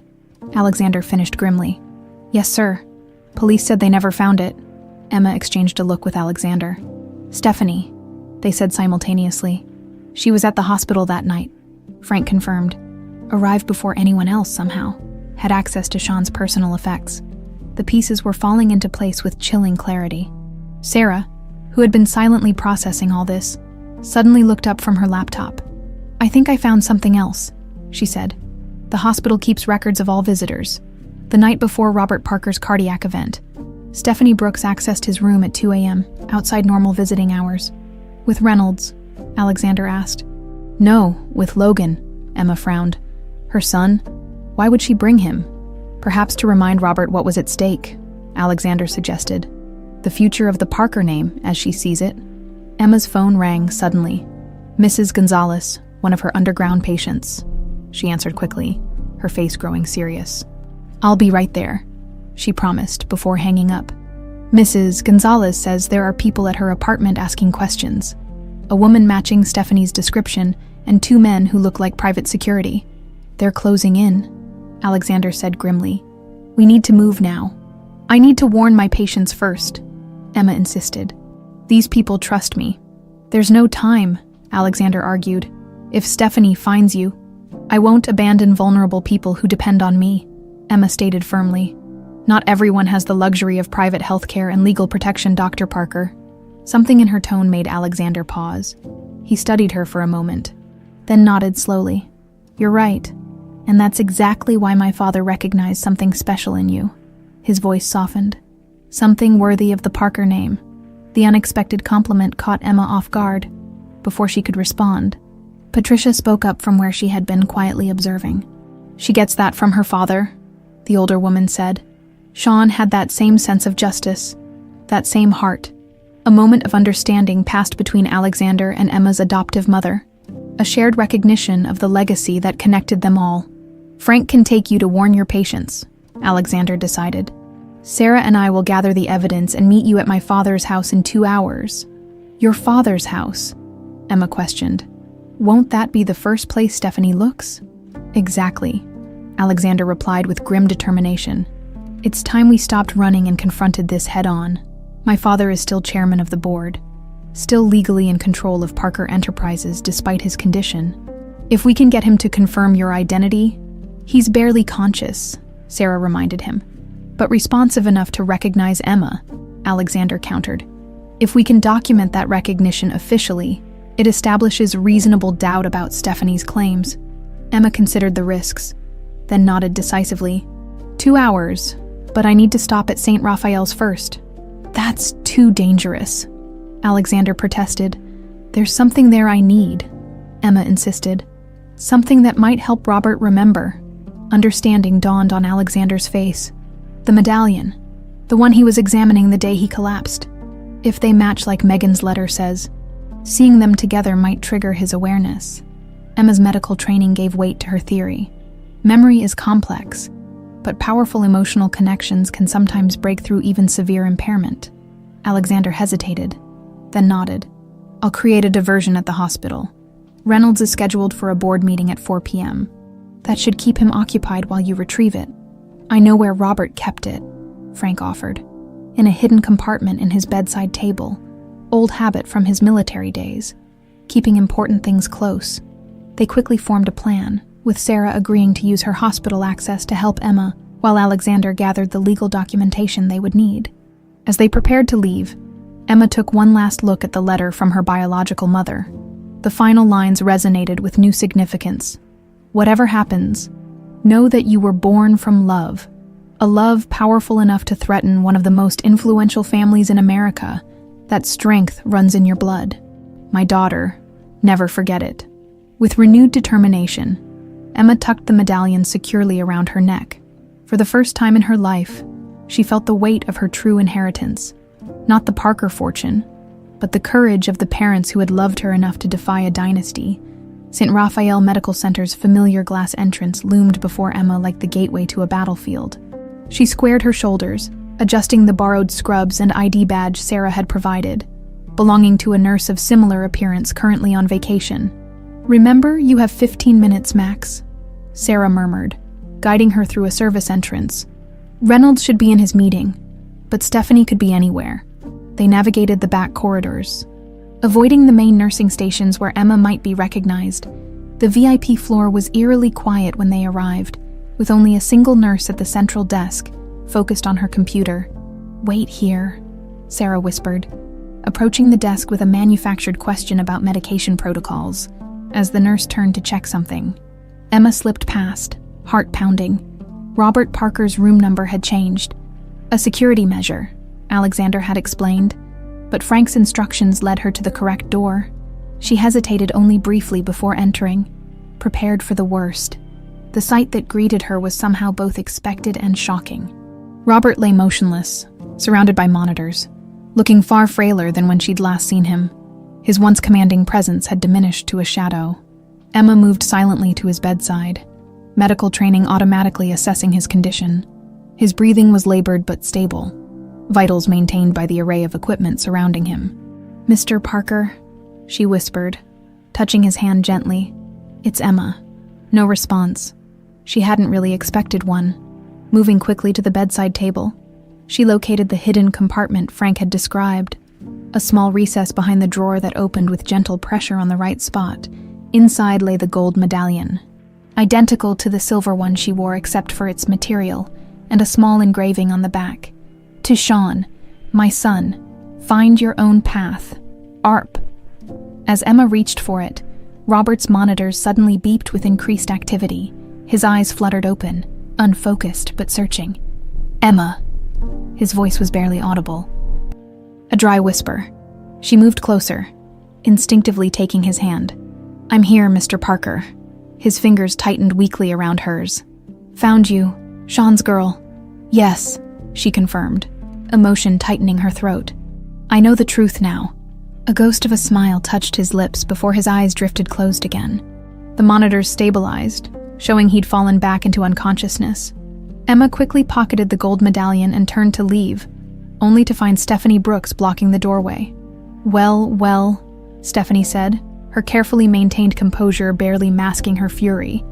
Alexander finished grimly. Yes, sir. Police said they never found it. Emma exchanged a look with Alexander. Stephanie, they said simultaneously. She was at the hospital that night, Frank confirmed. Arrived before anyone else somehow. Had access to Sean's personal effects. The pieces were falling into place with chilling clarity. Sarah, who had been silently processing all this, suddenly looked up from her laptop. "I think I found something else," she said. "The hospital keeps records of all visitors. The night before Robert Parker's cardiac event, Stephanie Brooks accessed his room at 2 a.m., outside normal visiting hours. With Reynolds?" Alexander asked. "No, with Logan," Emma frowned. "Her son? Why would she bring him?" "Perhaps to remind Robert what was at stake," Alexander suggested. "The future of the Parker name, as she sees it." Emma's phone rang suddenly. "Mrs. Gonzalez, one of her underground patients," she answered quickly, her face growing serious. "I'll be right there," she promised before hanging up. "Mrs. Gonzalez says there are people at her apartment asking questions. A woman matching Stephanie's description and 2 men who look like private security. They're closing in," Alexander said grimly. "We need to move now." "I need to warn my patients first," Emma insisted. "These people trust me." "There's no time," Alexander argued. "If Stephanie finds you, I won't abandon vulnerable people who depend on me," Emma stated firmly. "Not everyone has the luxury of private health care and legal protection, Dr. Parker." Something in her tone made Alexander pause. He studied her for a moment, then nodded slowly. "You're right, and that's exactly why my father recognized something special in you." His voice softened. "Something worthy of the Parker name." The unexpected compliment caught Emma off guard. Before she could respond, Patricia spoke up from where she had been quietly observing. "She gets that from her father," the older woman said. "Sean had that same sense of justice, that same heart." A moment of understanding passed between Alexander and Emma's adoptive mother, a shared recognition of the legacy that connected them all. "Frank can take you to warn your patients," Alexander decided. "Sarah and I will gather the evidence and meet you at my father's house in 2 hours." "Your father's house?" Emma questioned. "Won't that be the first place Stephanie looks?" "Exactly," Alexander replied with grim determination. "It's time we stopped running and confronted this head-on. My father is still chairman of the board, still legally in control of Parker Enterprises despite his condition. If we can get him to confirm your identity..." "He's barely conscious," Sarah reminded him. "But responsive enough to recognize Emma," Alexander countered. "If we can document that recognition officially, it establishes reasonable doubt about Stephanie's claims." Emma considered the risks, then nodded decisively. 2 hours, but I need to stop at St. Raphael's first." "That's too dangerous," Alexander protested. "There's something there I need," Emma insisted. "Something that might help Robert remember." Understanding dawned on Alexander's face. "The medallion, the one he was examining the day he collapsed. If they match like Megan's letter says, seeing them together might trigger his awareness." Emma's medical training gave weight to her theory. Memory is complex, but powerful emotional connections can sometimes break through even severe impairment. Alexander hesitated, then nodded. "I'll create a diversion at the hospital. Reynolds is scheduled for a board meeting at 4 p.m. That should keep him occupied while you retrieve it." "I know where Robert kept it," Frank offered. "In a hidden compartment in his bedside table. Old habit from his military days, keeping important things close." They quickly formed a plan, with Sarah agreeing to use her hospital access to help Emma, while Alexander gathered the legal documentation they would need. As they prepared to leave, Emma took one last look at the letter from her biological mother. The final lines resonated with new significance. "Whatever happens, know that you were born from love, a love powerful enough to threaten one of the most influential families in America. That strength runs in your blood. My daughter, never forget it." With renewed determination, Emma tucked the medallion securely around her neck. For the first time in her life, she felt the weight of her true inheritance. Not the Parker fortune, but the courage of the parents who had loved her enough to defy a dynasty. St. Raphael Medical Center's familiar glass entrance loomed before Emma like the gateway to a battlefield. She squared her shoulders, adjusting the borrowed scrubs and ID badge Sarah had provided, belonging to a nurse of similar appearance currently on vacation. "Remember, you have 15 minutes max," Sarah murmured, guiding her through a service entrance. Reynolds should be in his meeting, but Stephanie could be anywhere. They navigated the back corridors, avoiding the main nursing stations where Emma might be recognized. The VIP floor was eerily quiet when they arrived, with only a single nurse at the central desk, focused on her computer. "Wait here," Sarah whispered, approaching the desk with a manufactured question about medication protocols. As the nurse turned to check something, Emma slipped past, heart pounding. Robert Parker's room number had changed. A security measure, Alexander had explained, but Frank's instructions led her to the correct door. She hesitated only briefly before entering, prepared for the worst. The sight that greeted her was somehow both expected and shocking. Robert lay motionless, surrounded by monitors, looking far frailer than when she'd last seen him. His once commanding presence had diminished to a shadow. Emma moved silently to his bedside, medical training automatically assessing his condition. His breathing was labored but stable, vitals maintained by the array of equipment surrounding him. "Mr. Parker," she whispered, touching his hand gently. "It's Emma." No response. She hadn't really expected one. Moving quickly to the bedside table, she located the hidden compartment Frank had described, a small recess behind the drawer that opened with gentle pressure on the right spot. Inside lay the gold medallion, identical to the silver one she wore except for its material, and a small engraving on the back. "To Sean, my son, find your own path. ARP." As Emma reached for it, Robert's monitors suddenly beeped with increased activity. His eyes fluttered open, unfocused but searching. "Emma." His voice was barely audible. A dry whisper. She moved closer, instinctively taking his hand. "I'm here, Mr. Parker." His fingers tightened weakly around hers. "Found you, Sean's girl." "Yes," she confirmed, emotion tightening her throat. "I know the truth now." A ghost of a smile touched his lips before his eyes drifted closed again. The monitors stabilized, showing he'd fallen back into unconsciousness. Emma quickly pocketed the gold medallion and turned to leave, only to find Stephanie Brooks blocking the doorway. Well, Stephanie said, her carefully maintained composure barely masking her fury.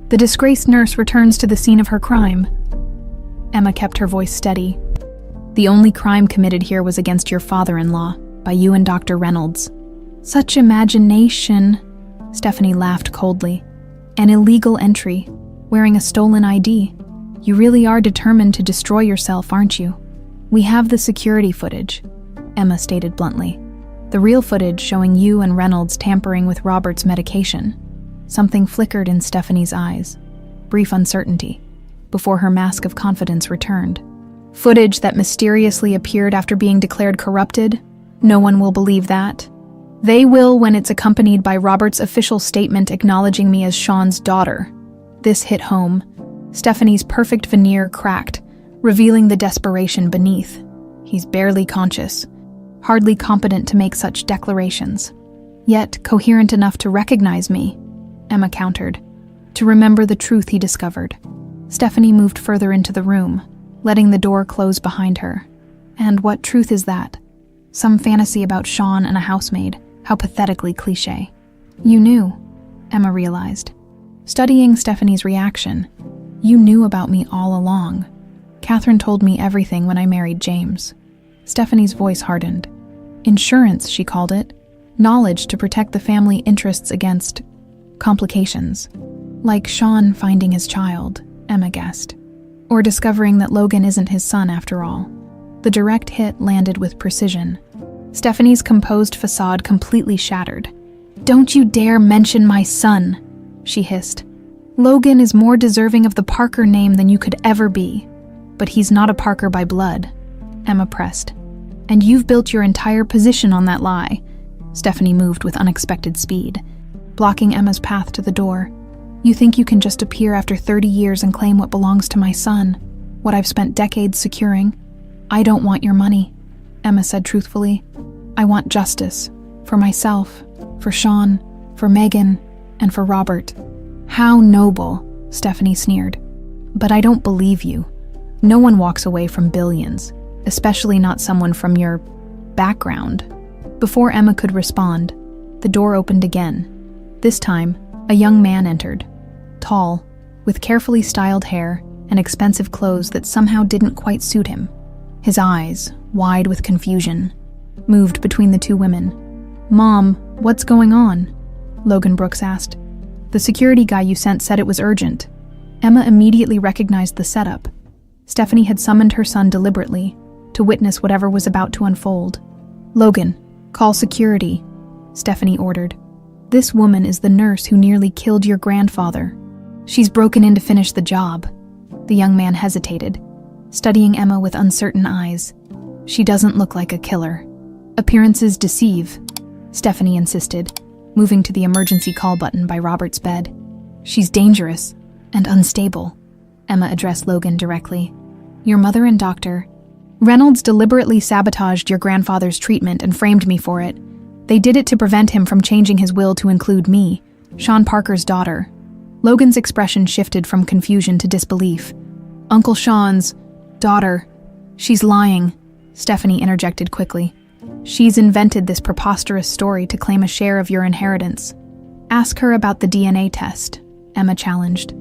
"The disgraced nurse returns to the scene of her crime." Emma kept her voice steady. "The only crime committed here was against your father-in-law, by you and Dr. Reynolds." "Such imagination," Stephanie laughed coldly. "An illegal entry, wearing a stolen ID. You really are determined to destroy yourself, aren't you?" "We have the security footage," Emma stated bluntly. "The real footage showing you and Reynolds tampering with Robert's medication." Something flickered in Stephanie's eyes, brief uncertainty, before her mask of confidence returned. "Footage that mysteriously appeared after being declared corrupted? No one will believe that. They will when it's accompanied by Robert's official statement acknowledging me as Sean's daughter." This hit home. Stephanie's perfect veneer cracked, revealing the desperation beneath. "He's barely conscious, hardly competent to make such declarations. Yet coherent enough to recognize me," Emma countered, "to remember the truth he discovered." Stephanie moved further into the room, letting the door close behind her. "And what truth is that? Some fantasy about Sean and a housemaid. How pathetically cliché." "You knew," Emma realized, studying Stephanie's reaction. "You knew about me all along. Catherine told me everything when I married James." Stephanie's voice hardened. "Insurance," she called it. "Knowledge to protect the family interests against complications. Like Sean finding his child," Emma guessed. "Or discovering that Logan isn't his son after all." The direct hit landed with precision. Stephanie's composed facade completely shattered. "Don't you dare mention my son," she hissed. "Logan is more deserving of the Parker name than you could ever be. But he's not a Parker by blood," Emma pressed. "And you've built your entire position on that lie." Stephanie moved with unexpected speed, blocking Emma's path to the door. "You think you can just appear after 30 years and claim what belongs to my son, what I've spent decades securing? I don't want your money," Emma said truthfully. "I want justice. For myself, for Sean, for Megan, and for Robert." "How noble," Stephanie sneered. "But I don't believe you. No one walks away from billions, especially not someone from your background." Before Emma could respond, the door opened again. This time, a young man entered, tall, with carefully styled hair and expensive clothes that somehow didn't quite suit him. His eyes, wide with confusion, moved between the two women. "Mom, what's going on?" Logan Brooks asked. "The security guy you sent said it was urgent." Emma immediately recognized the setup. Stephanie had summoned her son deliberately to witness whatever was about to unfold. "Logan, call security," Stephanie ordered. "This woman is the nurse who nearly killed your grandfather. She's broken in to finish the job." The young man hesitated, studying Emma with uncertain eyes. "She doesn't look like a killer." "Appearances deceive," Stephanie insisted, moving to the emergency call button by Robert's bed. "She's dangerous and unstable," Emma addressed Logan directly. "Your mother and Dr. Reynolds deliberately sabotaged your grandfather's treatment and framed me for it. They did it to prevent him from changing his will to include me, Sean Parker's daughter." Logan's expression shifted from confusion to disbelief. "Uncle Sean's daughter. She's lying," Stephanie interjected quickly. "She's invented this preposterous story to claim a share of your inheritance." "Ask her about the DNA test," Emma challenged.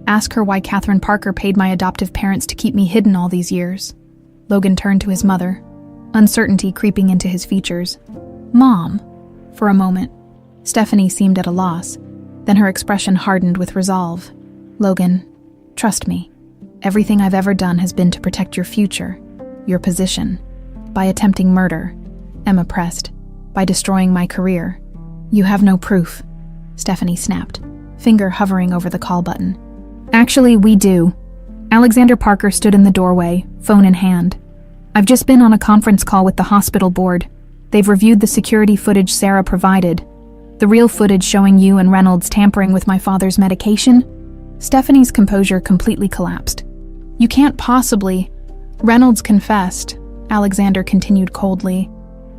"Ask her why Catherine Parker paid my adoptive parents to keep me hidden all these years." Logan turned to his mother, uncertainty creeping into his features. "Mom," for a moment. Stephanie seemed at a loss, then her expression hardened with resolve. "Logan, trust me. Everything I've ever done has been to protect your future, your position. By attempting murder," Emma pressed, "by destroying my career." "You have no proof," Stephanie snapped, finger hovering over the call button. "Actually, we do." Alexander Parker stood in the doorway, phone in hand. "I've just been on a conference call with the hospital board. They've reviewed the security footage Sarah provided. The real footage showing you and Reynolds tampering with my father's medication." Stephanie's composure completely collapsed. "You can't possibly—" "Reynolds confessed," Alexander continued coldly.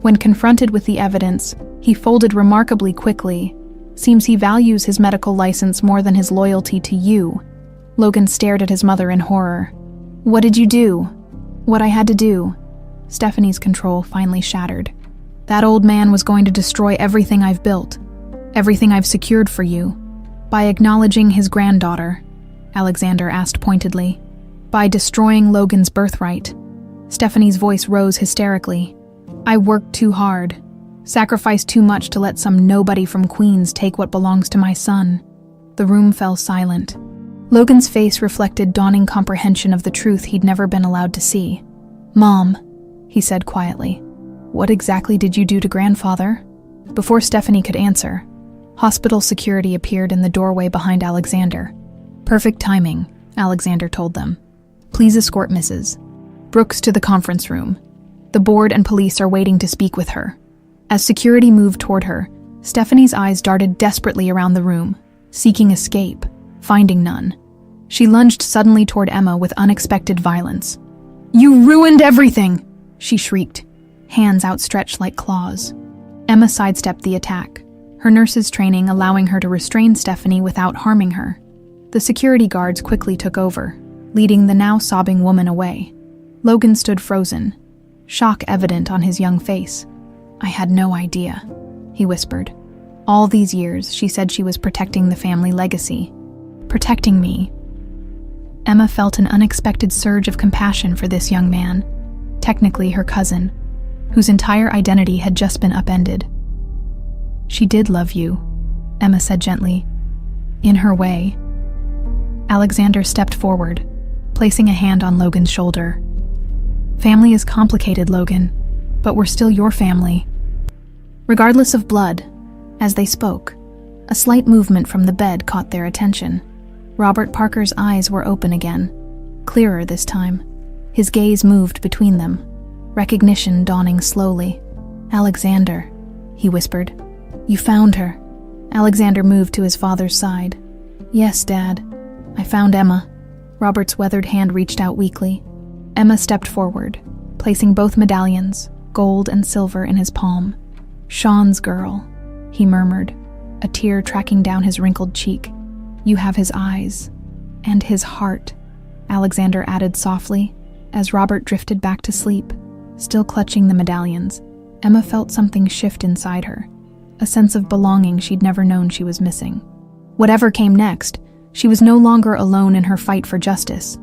"When confronted with the evidence, he folded remarkably quickly. Seems he values his medical license more than his loyalty to you." Logan stared at his mother in horror. "What did you do?" "What I had to do." Stephanie's control finally shattered. "That old man was going to destroy everything I've built, everything I've secured for you." "By acknowledging his granddaughter," Alexander asked pointedly. "By destroying Logan's birthright." Stephanie's voice rose hysterically. "I worked too hard, sacrificed too much to let some nobody from Queens take what belongs to my son." The room fell silent. Logan's face reflected dawning comprehension of the truth he'd never been allowed to see. "Mom," he said quietly, "what exactly did you do to grandfather?" Before Stephanie could answer, hospital security appeared in the doorway behind Alexander. "Perfect timing," Alexander told them. "Please escort Mrs. Brooks to the conference room. The board and police are waiting to speak with her." As security moved toward her, Stephanie's eyes darted desperately around the room, seeking escape, finding none. She lunged suddenly toward Emma with unexpected violence. "You ruined everything!" she shrieked, hands outstretched like claws. Emma sidestepped the attack, her nurse's training allowing her to restrain Stephanie without harming her. The security guards quickly took over, leading the now sobbing woman away. Logan stood frozen, shock evident on his young face. "I had no idea," he whispered. "All these years, she said she was protecting the family legacy. Protecting me." Emma felt an unexpected surge of compassion for this young man, technically her cousin, whose entire identity had just been upended. "She did love you," Emma said gently. "In her way." Alexander stepped forward, placing a hand on Logan's shoulder. "Family is complicated, Logan, but we're still your family." Regardless of blood, as they spoke, a slight movement from the bed caught their attention. Robert Parker's eyes were open again, clearer this time. His gaze moved between them, recognition dawning slowly. "Alexander," he whispered. "You found her." Alexander moved to his father's side. "Yes, Dad. I found Emma." Robert's weathered hand reached out weakly. Emma stepped forward, placing both medallions, gold and silver, in his palm. "Sean's girl," he murmured, a tear tracking down his wrinkled cheek. "You have his eyes. And his heart," Alexander added softly, as Robert drifted back to sleep. Still clutching the medallions, Emma felt something shift inside her, a sense of belonging she'd never known she was missing. Whatever came next, she was no longer alone in her fight for justice.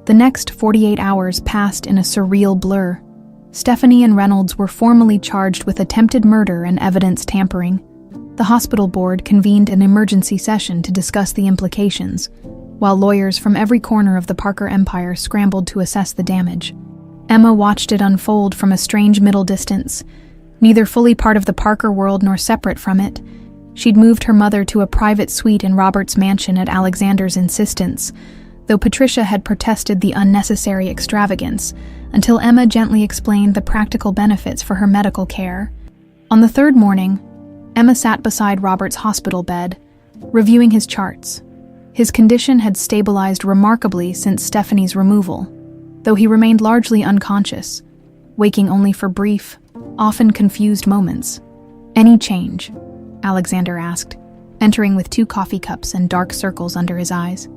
The next 48 hours passed in a surreal blur. Stephanie and Reynolds were formally charged with attempted murder and evidence tampering. The hospital board convened an emergency session to discuss the implications, while lawyers from every corner of the Parker empire scrambled to assess the damage. Emma watched it unfold from a strange middle distance, neither fully part of the Parker world nor separate from it. She'd moved her mother to a private suite in Robert's mansion at Alexander's insistence, though Patricia had protested the unnecessary extravagance, until Emma gently explained the practical benefits for her medical care. On the third morning, Emma sat beside Robert's hospital bed, reviewing his charts. His condition had stabilized remarkably since Stephanie's removal, though he remained largely unconscious, waking only for brief, often confused moments. "Any change?" Alexander asked, entering with 2 coffee cups and dark circles under his eyes.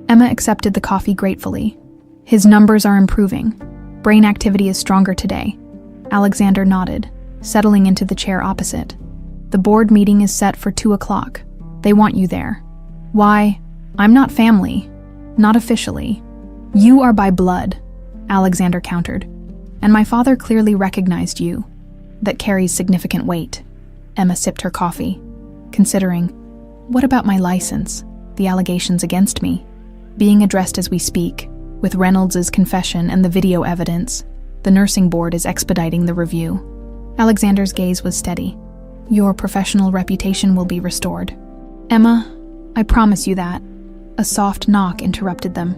Emma accepted the coffee gratefully. "His numbers are improving. Brain activity is stronger today." Alexander nodded, settling into the chair opposite. "The board meeting is set for 2 o'clock. They want you there." "Why? I'm not family. Not officially." "You are by blood," Alexander countered. "And my father clearly recognized you. That carries significant weight." Emma sipped her coffee, considering, "What about my license? The allegations against me?" Being addressed as we speak, with Reynolds' confession and the video evidence, the nursing board is expediting the review. Alexander's gaze was steady. "Your professional reputation will be restored." "Emma, I promise you that." A soft knock interrupted them.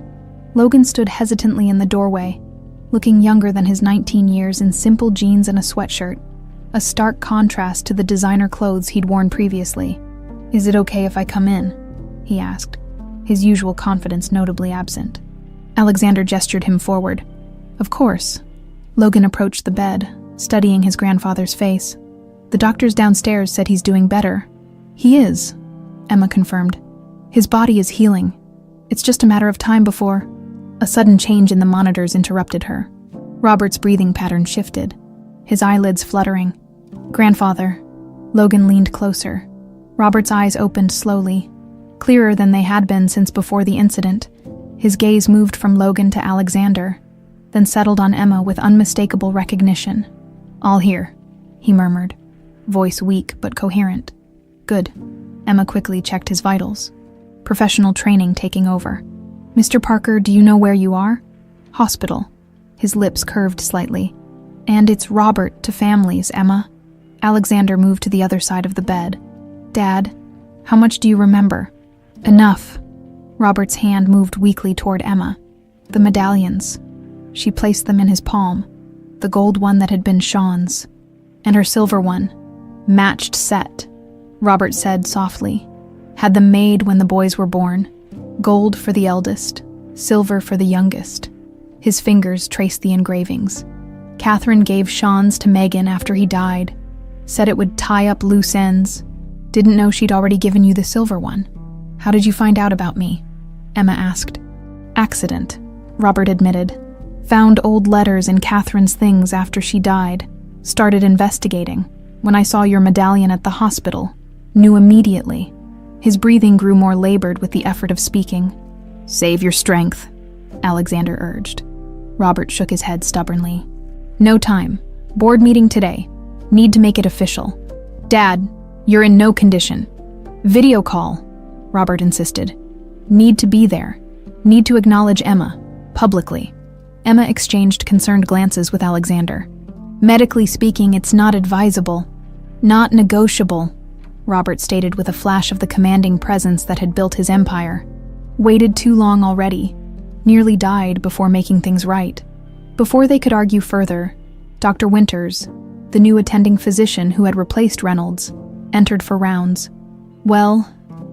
Logan stood hesitantly in the doorway, looking younger than his 19 years in simple jeans and a sweatshirt, a stark contrast to the designer clothes he'd worn previously. "Is it okay if I come in?" he asked, his usual confidence notably absent. Alexander gestured him forward. "Of course." Logan approached the bed, studying his grandfather's face. "The doctors downstairs said he's doing better." "He is," Emma confirmed. "His body is healing. It's just a matter of time before—" A sudden change in the monitors interrupted her. Robert's breathing pattern shifted, his eyelids fluttering. "Grandfather." Logan leaned closer. Robert's eyes opened slowly, clearer than they had been since before the incident. His gaze moved from Logan to Alexander, then settled on Emma with unmistakable recognition. "All here," he murmured, voice weak but coherent. "Good." Emma quickly checked his vitals, professional training taking over. "Mr. Parker, do you know where you are?" "Hospital." His lips curved slightly. "And it's Robert to families, Emma." Alexander moved to the other side of the bed. "Dad, how much do you remember?" "Enough." Robert's hand moved weakly toward Emma. "The medallions." She placed them in his palm, the gold one that had been Sean's, and her silver one. "Matched set," Robert said softly. "Had them made when the boys were born. Gold for the eldest, silver for the youngest." His fingers traced the engravings. "Catherine gave Sean's to Megan after he died. Said it would tie up loose ends. Didn't know she'd already given you the silver one." "How did you find out about me?" Emma asked. "Accident," Robert admitted. "Found old letters in Catherine's things after she died. Started investigating. When I saw your medallion at the hospital, knew immediately." His breathing grew more labored with the effort of speaking. "Save your strength," Alexander urged. Robert shook his head stubbornly. "No time. Board meeting today. Need to make it official." "Dad, you're in no condition." "Video call," Robert insisted. "Need to be there. Need to acknowledge Emma, publicly." Emma exchanged concerned glances with Alexander. "Medically speaking, it's not advisable. Not negotiable," Robert stated with a flash of the commanding presence that had built his empire. "Waited too long already. Nearly died before making things right." Before they could argue further, Dr. Winters, the new attending physician who had replaced Reynolds, entered for rounds. "Well,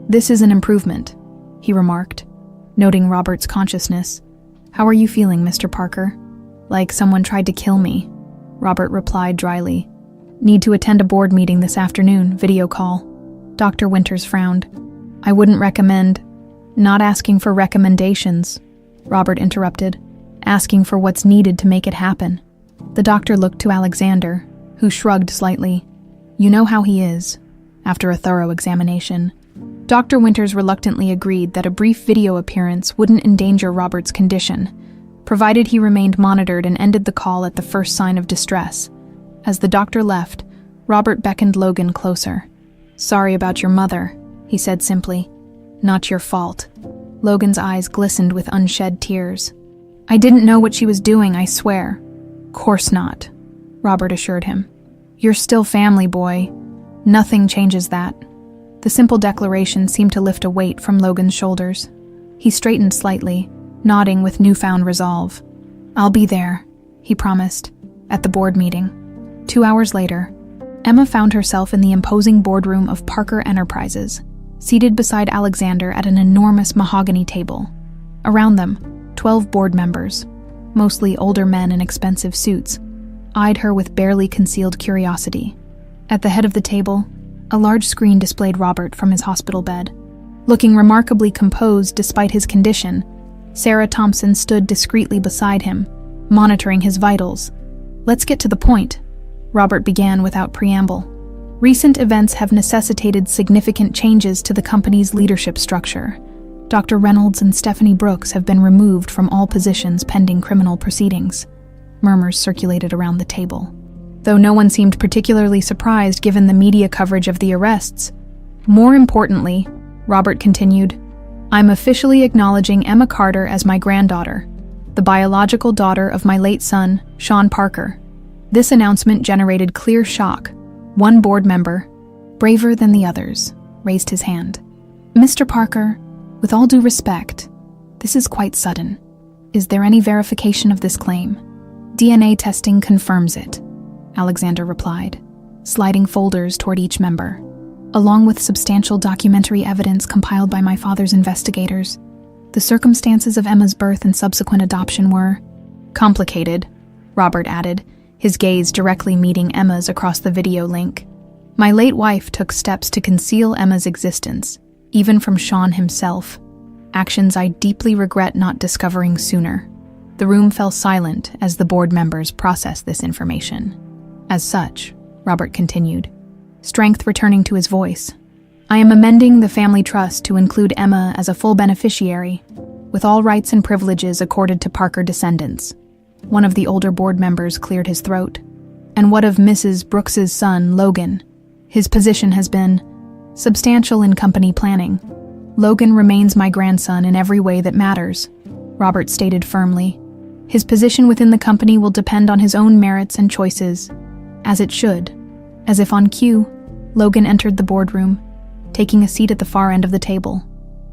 this is an improvement," he remarked, noting Robert's consciousness. "How are you feeling, Mr. Parker?" "Like someone tried to kill me," Robert replied dryly. "Need to attend a board meeting this afternoon, video call." Dr. Winters frowned. "I wouldn't recommend—" "Not asking for recommendations," Robert interrupted. "Asking for what's needed to make it happen." The doctor looked to Alexander, who shrugged slightly. "You know how he is," after a thorough examination. Dr. Winters reluctantly agreed that a brief video appearance wouldn't endanger Robert's condition, provided he remained monitored and ended the call at the first sign of distress. As the doctor left, Robert beckoned Logan closer. "Sorry about your mother," he said simply. "Not your fault." Logan's eyes glistened with unshed tears. "I didn't know what she was doing, I swear." "Course not," Robert assured him. "You're still family, boy. Nothing changes that." The simple declaration seemed to lift a weight from Logan's shoulders. He straightened slightly, nodding with newfound resolve. "I'll be there," he promised, at the board meeting. 2 hours later, Emma found herself in the imposing boardroom of Parker Enterprises, seated beside Alexander at an enormous mahogany table. Around them, 12 board members, mostly older men in expensive suits, eyed her with barely concealed curiosity. At the head of the table, a large screen displayed Robert from his hospital bed. Looking remarkably composed despite his condition, Sarah Thompson stood discreetly beside him, monitoring his vitals. "Let's get to the point," Robert began without preamble. "Recent events have necessitated significant changes to the company's leadership structure. Dr. Reynolds and Stephanie Brooks have been removed from all positions pending criminal proceedings." Murmurs circulated around the table, though no one seemed particularly surprised given the media coverage of the arrests. "More importantly," Robert continued, "I'm officially acknowledging Emma Carter as my granddaughter, the biological daughter of my late son, Sean Parker." This announcement generated clear shock. One board member, braver than the others, raised his hand. "Mr. Parker, with all due respect, this is quite sudden. Is there any verification of this claim?" "DNA testing confirms it," Alexander replied, sliding folders toward each member. "Along with substantial documentary evidence compiled by my father's investigators, the circumstances of Emma's birth and subsequent adoption were complicated," Robert added, his gaze directly meeting Emma's across the video link. "My late wife took steps to conceal Emma's existence, even from Sean himself, actions I deeply regret not discovering sooner." The room fell silent as the board members processed this information. "As such," Robert continued, strength returning to his voice, "I am amending the family trust to include Emma as a full beneficiary, with all rights and privileges accorded to Parker descendants." One of the older board members cleared his throat. "And what of Mrs. Brooks's son, Logan? His position has been substantial in company planning." "Logan remains my grandson in every way that matters," Robert stated firmly. "His position within the company will depend on his own merits and choices, as it should." As if on cue, Logan entered the boardroom, taking a seat at the far end of the table.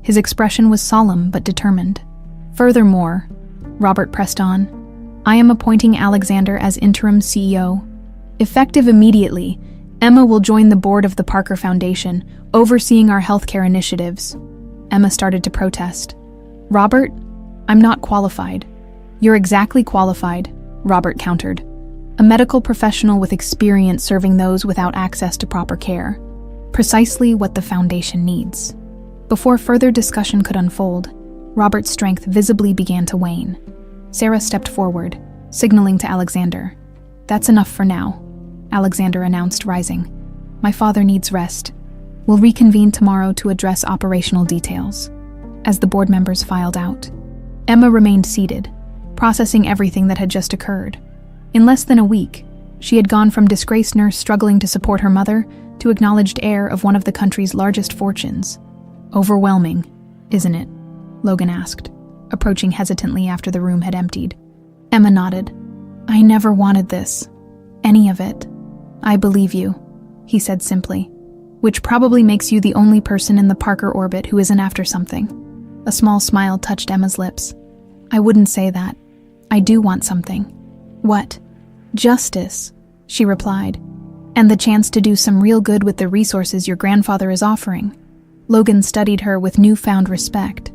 His expression was solemn but determined. "Furthermore," Robert pressed on, "I am appointing Alexander as interim CEO. Effective immediately, Emma will join the board of the Parker Foundation, overseeing our healthcare initiatives." Emma started to protest. "Robert, I'm not qualified." "You're exactly qualified," Robert countered. "A medical professional with experience serving those without access to proper care. Precisely what the foundation needs." Before further discussion could unfold, Robert's strength visibly began to wane. Sarah stepped forward, signaling to Alexander. "That's enough for now," Alexander announced, rising. "My father needs rest. We'll reconvene tomorrow to address operational details." As the board members filed out, Emma remained seated, processing everything that had just occurred. In less than a week, she had gone from disgraced nurse struggling to support her mother to acknowledged heir of one of the country's largest fortunes. "Overwhelming, isn't it?" Logan asked, approaching hesitantly after the room had emptied. Emma nodded. "I never wanted this. Any of it." "I believe you," he said simply, "which probably makes you the only person in the Parker orbit who isn't after something." A small smile touched Emma's lips. "I wouldn't say that. I do want something." "What?" "Justice," she replied, "and the chance to do some real good with the resources your grandfather is offering." Logan studied her with newfound respect.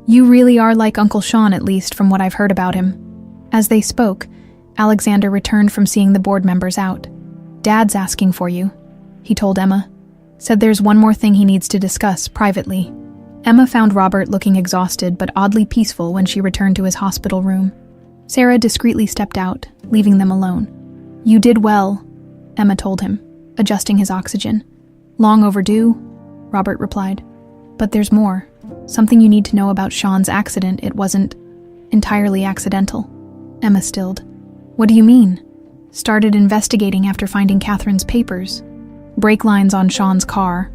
"You really are like Uncle Sean, at least from what I've heard about him." As they spoke, Alexander returned from seeing the board members out. "Dad's asking for you," he told Emma. "Said there's one more thing he needs to discuss privately." Emma found Robert looking exhausted but oddly peaceful when she returned to his hospital room. Sarah discreetly stepped out, leaving them alone. "You did well," Emma told him, adjusting his oxygen. "Long overdue," Robert replied. "But there's more. Something you need to know about Sean's accident. It wasn't entirely accidental." Emma stilled. "What do you mean?" "Started investigating after finding Catherine's papers. Brake lines on Sean's car."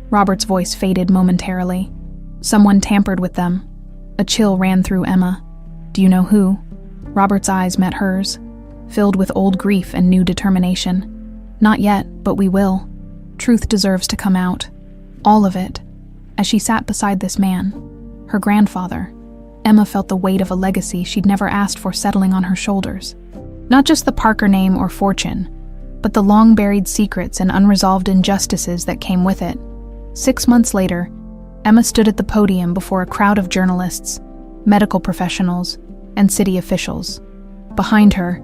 Robert's voice faded momentarily. "Someone tampered with them. A chill ran through Emma. "Do you know who?" Robert's eyes met hers, filled with old grief and new determination. "Not yet, but we will. Truth deserves to come out. All of it." As she sat beside this man, her grandfather, Emma felt the weight of a legacy she'd never asked for settling on her shoulders. Not just the Parker name or fortune, but the long-buried secrets and unresolved injustices that came with it. 6 months later, Emma stood at the podium before a crowd of journalists, medical professionals, and city officials. Behind her,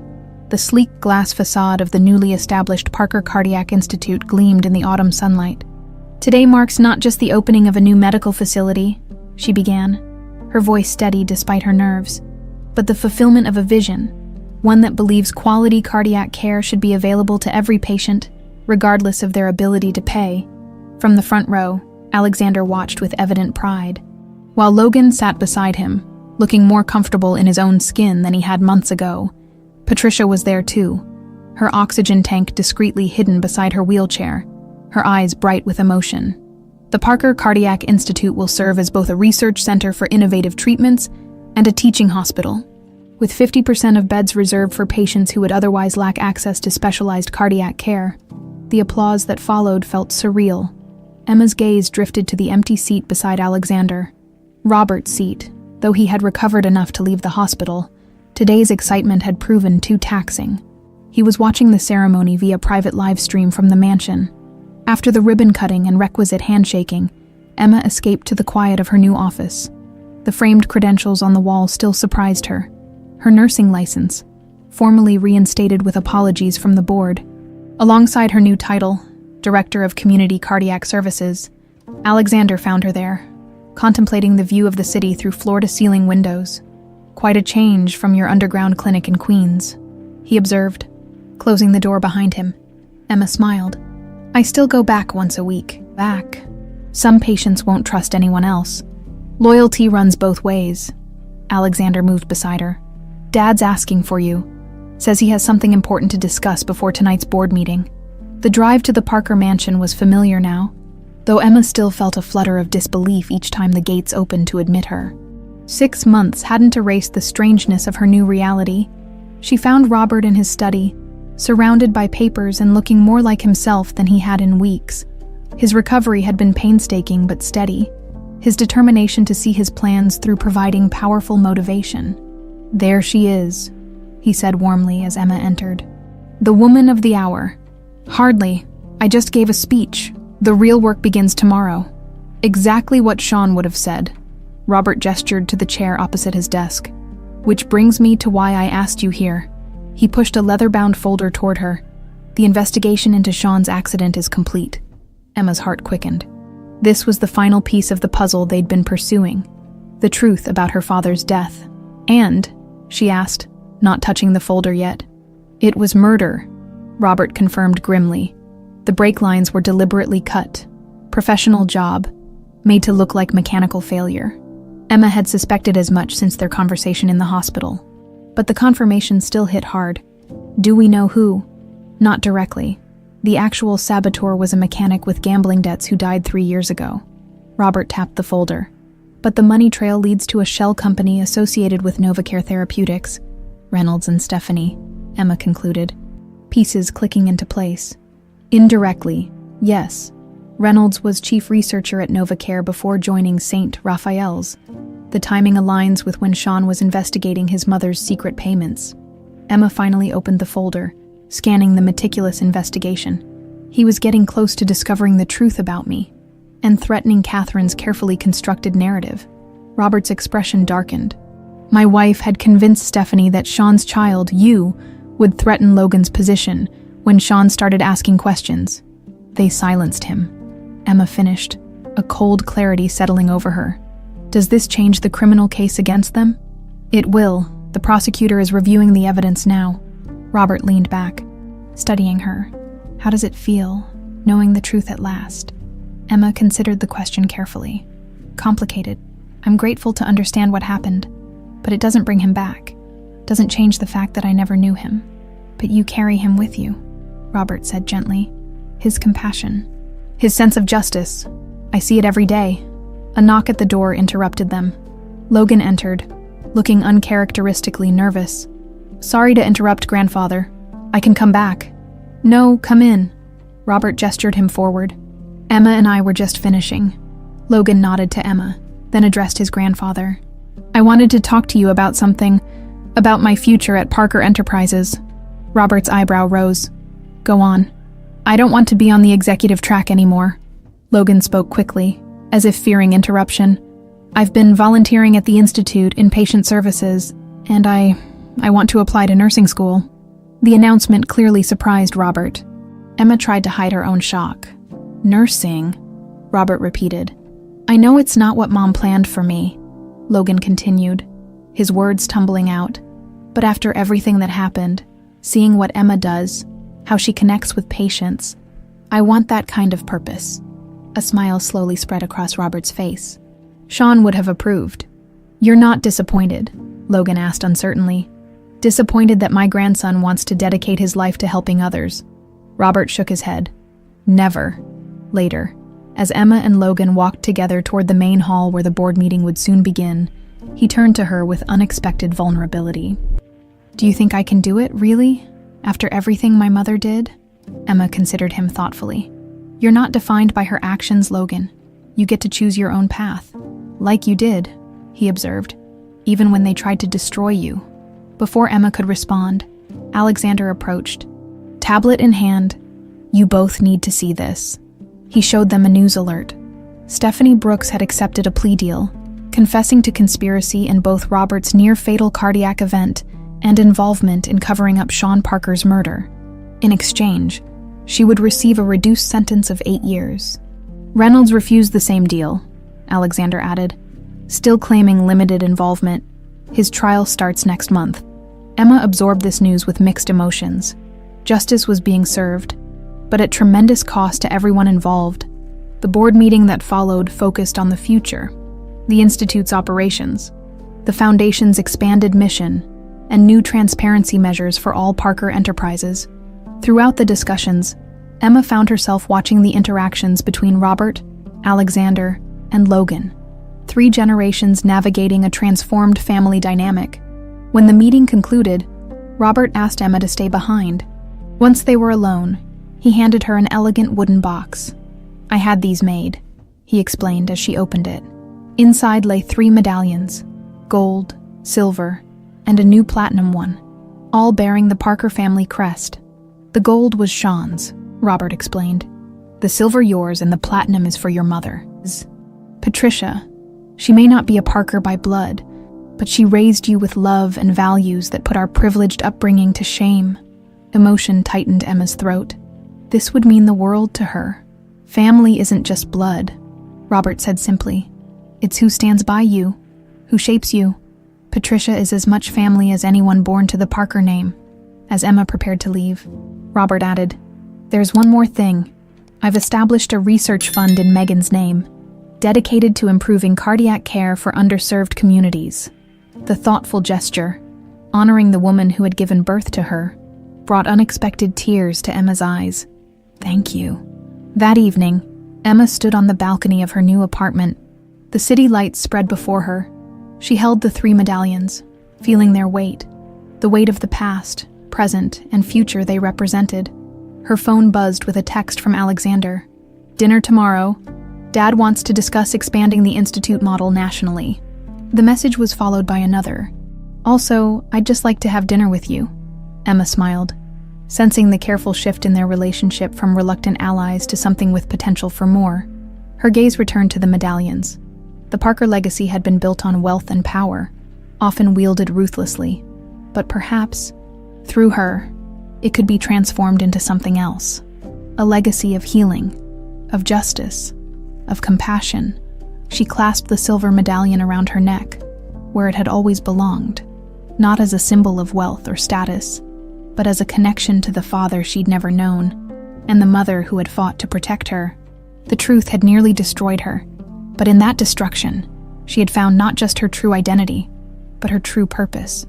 the sleek glass facade of the newly established Parker Cardiac Institute gleamed in the autumn sunlight. "Today marks not just the opening of a new medical facility," she began, her voice steady despite her nerves, "but the fulfillment of a vision, one that believes quality cardiac care should be available to every patient, regardless of their ability to pay." From the front row, Alexander watched with evident pride, while Logan sat beside him, looking more comfortable in his own skin than he had months ago. Patricia was there too, her oxygen tank discreetly hidden beside her wheelchair, her eyes bright with emotion. The Parker Cardiac Institute will serve as both a research center for innovative treatments and a teaching hospital, with 50% of beds reserved for patients who would otherwise lack access to specialized cardiac care. The applause that followed felt surreal. Emma's gaze drifted to the empty seat beside Alexander. Robert's seat, though he had recovered enough to leave the hospital. Today's excitement had proven too taxing. He was watching the ceremony via private live stream from the mansion. After the ribbon cutting and requisite handshaking, Emma escaped to the quiet of her new office. The framed credentials on the wall still surprised her. Her nursing license, formally reinstated with apologies from the board. Alongside her new title, Director of Community Cardiac Services, Alexander found her there, contemplating the view of the city through floor-to-ceiling windows. "Quite a change from your underground clinic in Queens," he observed, closing the door behind him. Emma smiled. "I still go back once a week. Back. Some patients won't trust anyone else. Loyalty runs both ways." Alexander moved beside her. "Dad's asking for you. Says he has something important to discuss before tonight's board meeting." The drive to the Parker mansion was familiar now, though Emma still felt a flutter of disbelief each time the gates opened to admit her. 6 months hadn't erased the strangeness of her new reality. She found Robert in his study, surrounded by papers and looking more like himself than he had in weeks. His recovery had been painstaking but steady, his determination to see his plans through providing powerful motivation. "There she is," he said warmly as Emma entered. "The woman of the hour." "Hardly. I just gave a speech. The real work begins tomorrow." Exactly what Sean would have said. Robert gestured to the chair opposite his desk. "Which brings me to why I asked you here." He pushed a leather-bound folder toward her. "The investigation into Sean's accident is complete." Emma's heart quickened. This was the final piece of the puzzle they'd been pursuing. The truth about her father's death. "And?" she asked, not touching the folder yet. "It was murder," Robert confirmed grimly. The brake lines were deliberately cut. Professional job, made to look like mechanical failure. Emma had suspected as much since their conversation in the hospital. But the confirmation still hit hard. Do we know who? Not directly. The actual saboteur was a mechanic with gambling debts who died 3 years ago. Robert tapped the folder. But the money trail leads to a shell company associated with Novacare Therapeutics. Reynolds and Stephanie, Emma concluded, pieces clicking into place. Indirectly, yes. Reynolds was chief researcher at Novacare before joining St. Raphael's. The timing aligns with when Sean was investigating his mother's secret payments. Emma finally opened the folder, scanning the meticulous investigation. He was getting close to discovering the truth about me, and threatening Catherine's carefully constructed narrative. Robert's expression darkened. My wife had convinced Stephanie that Sean's child, you, would threaten Logan's position when Sean started asking questions. They silenced him. Emma finished, a cold clarity settling over her. Does this change the criminal case against them? It will. The prosecutor is reviewing the evidence now. Robert leaned back, studying her. How does it feel, knowing the truth at last? Emma considered the question carefully. Complicated. I'm grateful to understand what happened, but it doesn't bring him back. Doesn't change the fact that I never knew him. But you carry him with you, Robert said gently. His compassion. His sense of justice. I see it every day. A knock at the door interrupted them. Logan entered, looking uncharacteristically nervous. "Sorry to interrupt, grandfather. I can come back." "No, come in." Robert gestured him forward. "Emma and I were just finishing." Logan nodded to Emma, then addressed his grandfather. "I wanted to talk to you about something, about my future at Parker Enterprises." Robert's eyebrow rose. "Go on." "I don't want to be on the executive track anymore." Logan spoke quickly, as if fearing interruption. "I've been volunteering at the Institute in patient services, and I want to apply to nursing school." The announcement clearly surprised Robert. Emma tried to hide her own shock. "Nursing?" Robert repeated. "I know it's not what Mom planned for me," Logan continued, his words tumbling out. "But after everything that happened, seeing what Emma does, how she connects with patients, I want that kind of purpose." A smile slowly spread across Robert's face. Sean would have approved. "You're not disappointed?" Logan asked uncertainly. "Disappointed that my grandson wants to dedicate his life to helping others?" Robert shook his head. "Never." Later, as Emma and Logan walked together toward the main hall where the board meeting would soon begin, he turned to her with unexpected vulnerability. "Do you think I can do it, really? After everything my mother did?" Emma considered him thoughtfully. "You're not defined by her actions, Logan. You get to choose your own path. Like you did," he observed, "even when they tried to destroy you." Before Emma could respond, Alexander approached. Tablet in hand, "You both need to see this." He showed them a news alert. Stephanie Brooks had accepted a plea deal, confessing to conspiracy in both Robert's near-fatal cardiac event and involvement in covering up Sean Parker's murder. In exchange, she would receive a reduced sentence of 8 years. Reynolds refused the same deal, Alexander added, still claiming limited involvement. His trial starts next month. Emma absorbed this news with mixed emotions. Justice was being served, but at tremendous cost to everyone involved. The board meeting that followed focused on the future, the Institute's operations, the Foundation's expanded mission, and new transparency measures for all Parker Enterprises. Throughout the discussions, Emma found herself watching the interactions between Robert, Alexander, and Logan, 3 generations navigating a transformed family dynamic. When the meeting concluded, Robert asked Emma to stay behind. Once they were alone, he handed her an elegant wooden box. "I had these made," he explained as she opened it. Inside lay 3 medallions, gold, silver, and a new platinum one, all bearing the Parker family crest. "The gold was Sean's," Robert explained. "The silver yours, and the platinum is for your mother. Patricia, she may not be a Parker by blood, but she raised you with love and values that put our privileged upbringing to shame." Emotion tightened Emma's throat. This would mean the world to her. "Family isn't just blood," Robert said simply. "It's who stands by you, who shapes you. Patricia is as much family as anyone born to the Parker name." As Emma prepared to leave, Robert added, "There's one more thing. I've established a research fund in Megan's name, dedicated to improving cardiac care for underserved communities." The thoughtful gesture, honoring the woman who had given birth to her, brought unexpected tears to Emma's eyes. "Thank you." That evening, Emma stood on the balcony of her new apartment. The city lights spread before her. She held the 3 medallions, feeling their weight, the weight of the past, present, and future they represented. Her phone buzzed with a text from Alexander. "Dinner tomorrow. Dad wants to discuss expanding the Institute model nationally." The message was followed by another. "Also, I'd just like to have dinner with you." Emma smiled, sensing the careful shift in their relationship from reluctant allies to something with potential for more. Her gaze returned to the medallions. The Parker legacy had been built on wealth and power, often wielded ruthlessly. But perhaps, through her, it could be transformed into something else. A legacy of healing, of justice, of compassion. She clasped the silver medallion around her neck, where it had always belonged, not as a symbol of wealth or status, but as a connection to the father she'd never known, and the mother who had fought to protect her. The truth had nearly destroyed her, but in that destruction, she had found not just her true identity, but her true purpose.